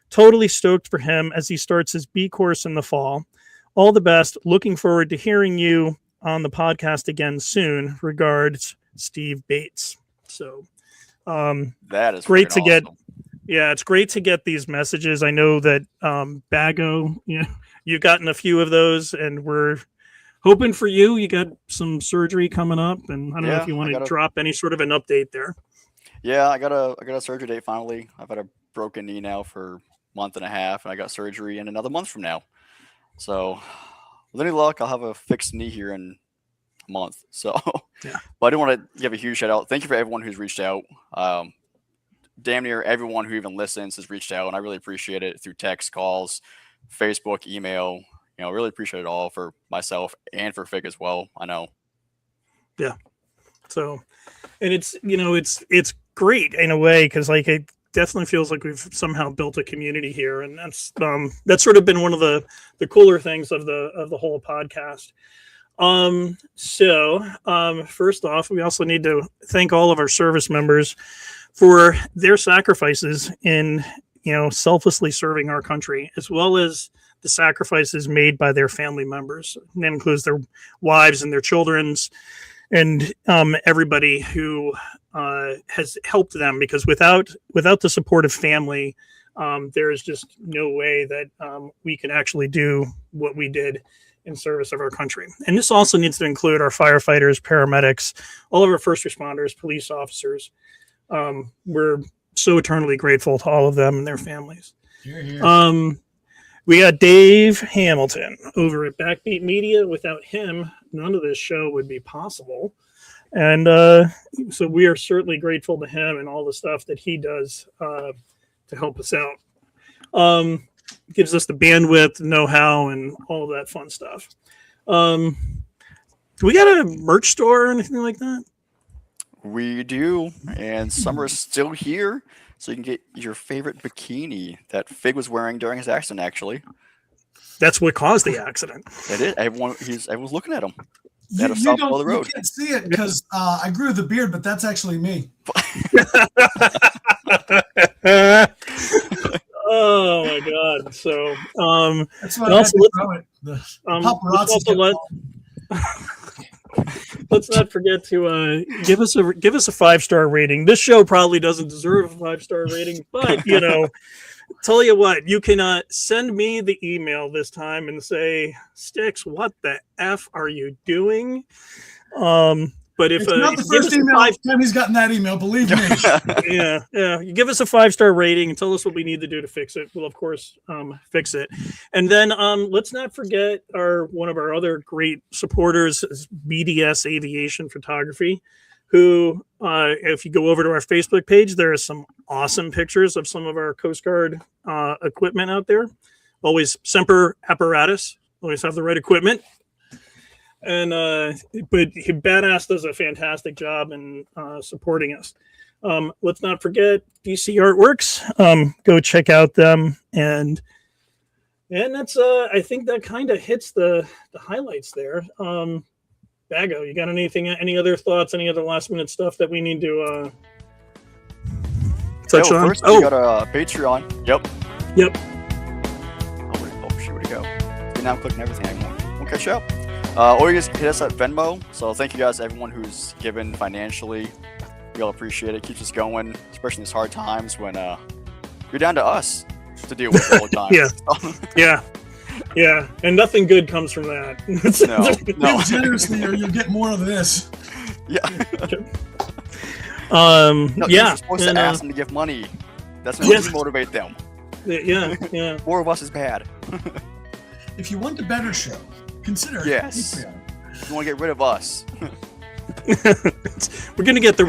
Totally stoked for him as he starts his B course in the fall. All the best. Looking forward to hearing you on the podcast again soon. Regards, Steve Bates. So that is great to get. Awesome. Yeah, it's great to get these messages. I know that Bago, you've gotten a few of those, and we're hoping for you. You got some surgery coming up, and I don't know if you want to drop any sort of an update there. Yeah, I got a surgery date finally. I've had a broken knee now for a month and a half, and I got surgery in another month from now. So with any luck, I'll have a fixed knee here in a month. So, yeah. But I do want to give a huge shout out. Thank you for everyone who's reached out. Damn near everyone who even listens has reached out, and I really appreciate it through text, calls, Facebook, email. Really appreciate it all for myself and for Fig as well. I know. Yeah. So, and it's great in a way, because like it definitely feels like we've somehow built a community here, and that's sort of been one of the cooler things of the whole podcast. First off, we also need to thank all of our service members for their sacrifices in selflessly serving our country, as well as the sacrifices made by their family members. And that includes their wives and their children's, and everybody who has helped them, because without the support of family, there is just no way that we can actually do what we did in service of our country. And this also needs to include our firefighters, paramedics, all of our first responders, police officers. We're so eternally grateful to all of them and their families. Here. We got Dave Hamilton over at Backbeat Media. Without him, none of this show would be possible. And so we are certainly grateful to him and all the stuff that he does to help us out. Gives us the bandwidth, know-how, and all of that fun stuff. Do we got a merch store or anything like that? We do, and summer's still here, so you can get your favorite bikini that Fig was wearing during his accident. Actually, that's what caused the accident. It is. Everyone's looking at him. You can't see it because I grew the beard, but that's actually me. Oh my God! So that's why I had to throw it. The paparazzi. Let's not forget to give us a 5-star rating. This show probably doesn't deserve a 5-star rating, but tell you what, you can send me the email this time and say, Sticks, what the F are you doing? But if it's not the first email time he's gotten that email, believe me. yeah. You give us a 5-star rating and tell us what we need to do to fix it. We'll of course fix it. And then let's not forget one of our other great supporters is BDS Aviation Photography, who if you go over to our Facebook page, there are some awesome pictures of some of our Coast Guard equipment out there. Always Semper apparatus. Always have the right equipment. And but Badass does a fantastic job in supporting us. Let's not forget DC Artworks. Go check out them, and that's I think that kind of hits the highlights there. Bago, you got any other thoughts, any other last minute stuff that we need to touch on? First, we got a Patreon. Yep. Oh shoot, where'd it go? Now I'm clicking everything I won't catch up. Or you just hit us at Venmo. So thank you guys, everyone who's given financially. We all appreciate it. Keeps us going, especially in these hard times when you're down to us to deal with all the time. Yeah. And nothing good comes from that. No. Generously, or you'll get more of this. Yeah. You're supposed to ask them to give money. That's what to motivate them. Yeah. More of us is bad. If you want a better show, consider yes. You want to get rid of us. We're gonna get the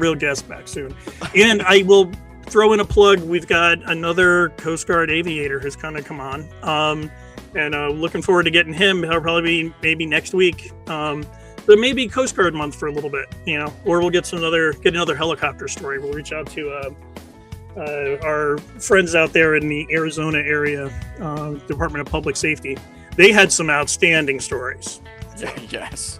real guest back soon. And I will throw in a plug. We've got another Coast Guard aviator who's kind of come on. And looking forward to getting him. He'll probably be maybe next week. But maybe Coast Guard month for a little bit, or we'll get another helicopter story. We'll reach out to our friends out there in the Arizona area, Department of Public Safety. They had some outstanding stories. Yes.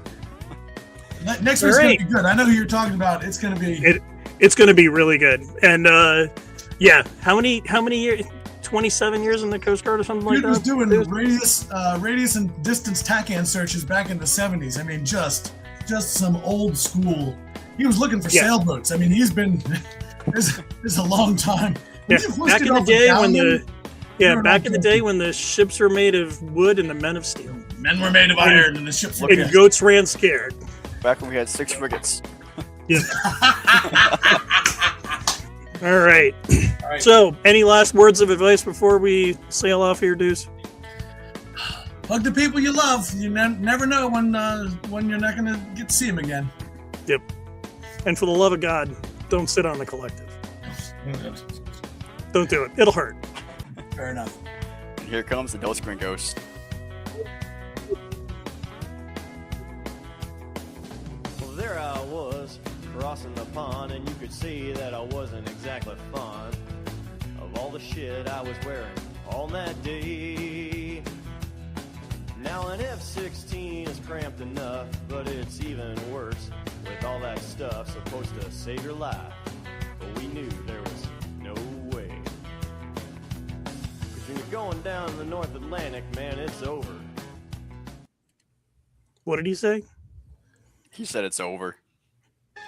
Next week's going to be good. I know who you're talking about. It's going to be... It's going to be really good. And how many years? 27 years in the Coast Guard or something like Dude that. was doing radius and distance TACAN searches back in the 70s. I mean, just some old school. He was looking for sailboats. I mean, he's been it's a long time. Yeah, back in the day when the ships were made of wood and the men of steel. Men were made of iron and the ships were and goats ran scared. Back when we had 6 frigates. Yeah. All right. So, any last words of advice before we sail off here, Deuce? Hug the people you love. You never know when you're not going to get to see them again. Yep. And for the love of God, don't sit on the collective. Don't do it. It'll hurt. Fair enough. And here comes the No Screen Ghost. Well, there I was, crossing the pond, and you could see that I wasn't exactly fond of all the shit I was wearing on that day. Now an F-16 is cramped enough, but it's even worse with all that stuff supposed to save your life. But we knew there was no way. 'Cause when you're going down the North Atlantic, man, it's over. What did he say? He said it's over. I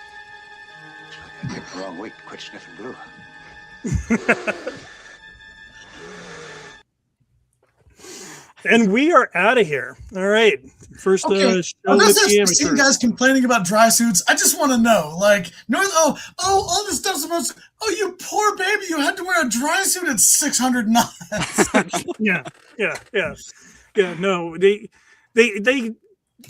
picked the wrong week to quit sniffing glue. And we are out of here. All right. First show with the I've seen guys complaining about dry suits. I just want to know, like, all this stuff's supposed to, you poor baby, you had to wear a dry suit at 600 knots. Yeah. No,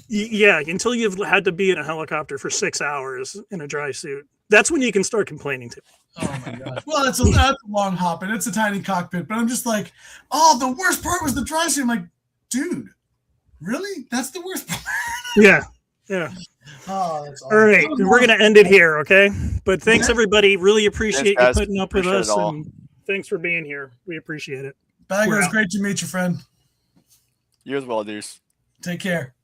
until you've had to be in a helicopter for 6 hours in a dry suit, that's when you can start complaining to. Oh my gosh. Well, that's a long hop and it's a tiny cockpit, but I'm just like, the worst part was the dry suit. I'm like, dude, really? That's the worst part? Yeah. Oh, that's awesome. All right. We're going to end it here, okay? But thanks, everybody. Really appreciate you putting up with us. And thanks for being here. We appreciate it. Bagger, it's great to meet you, friend. You as well, Deuce. Take care.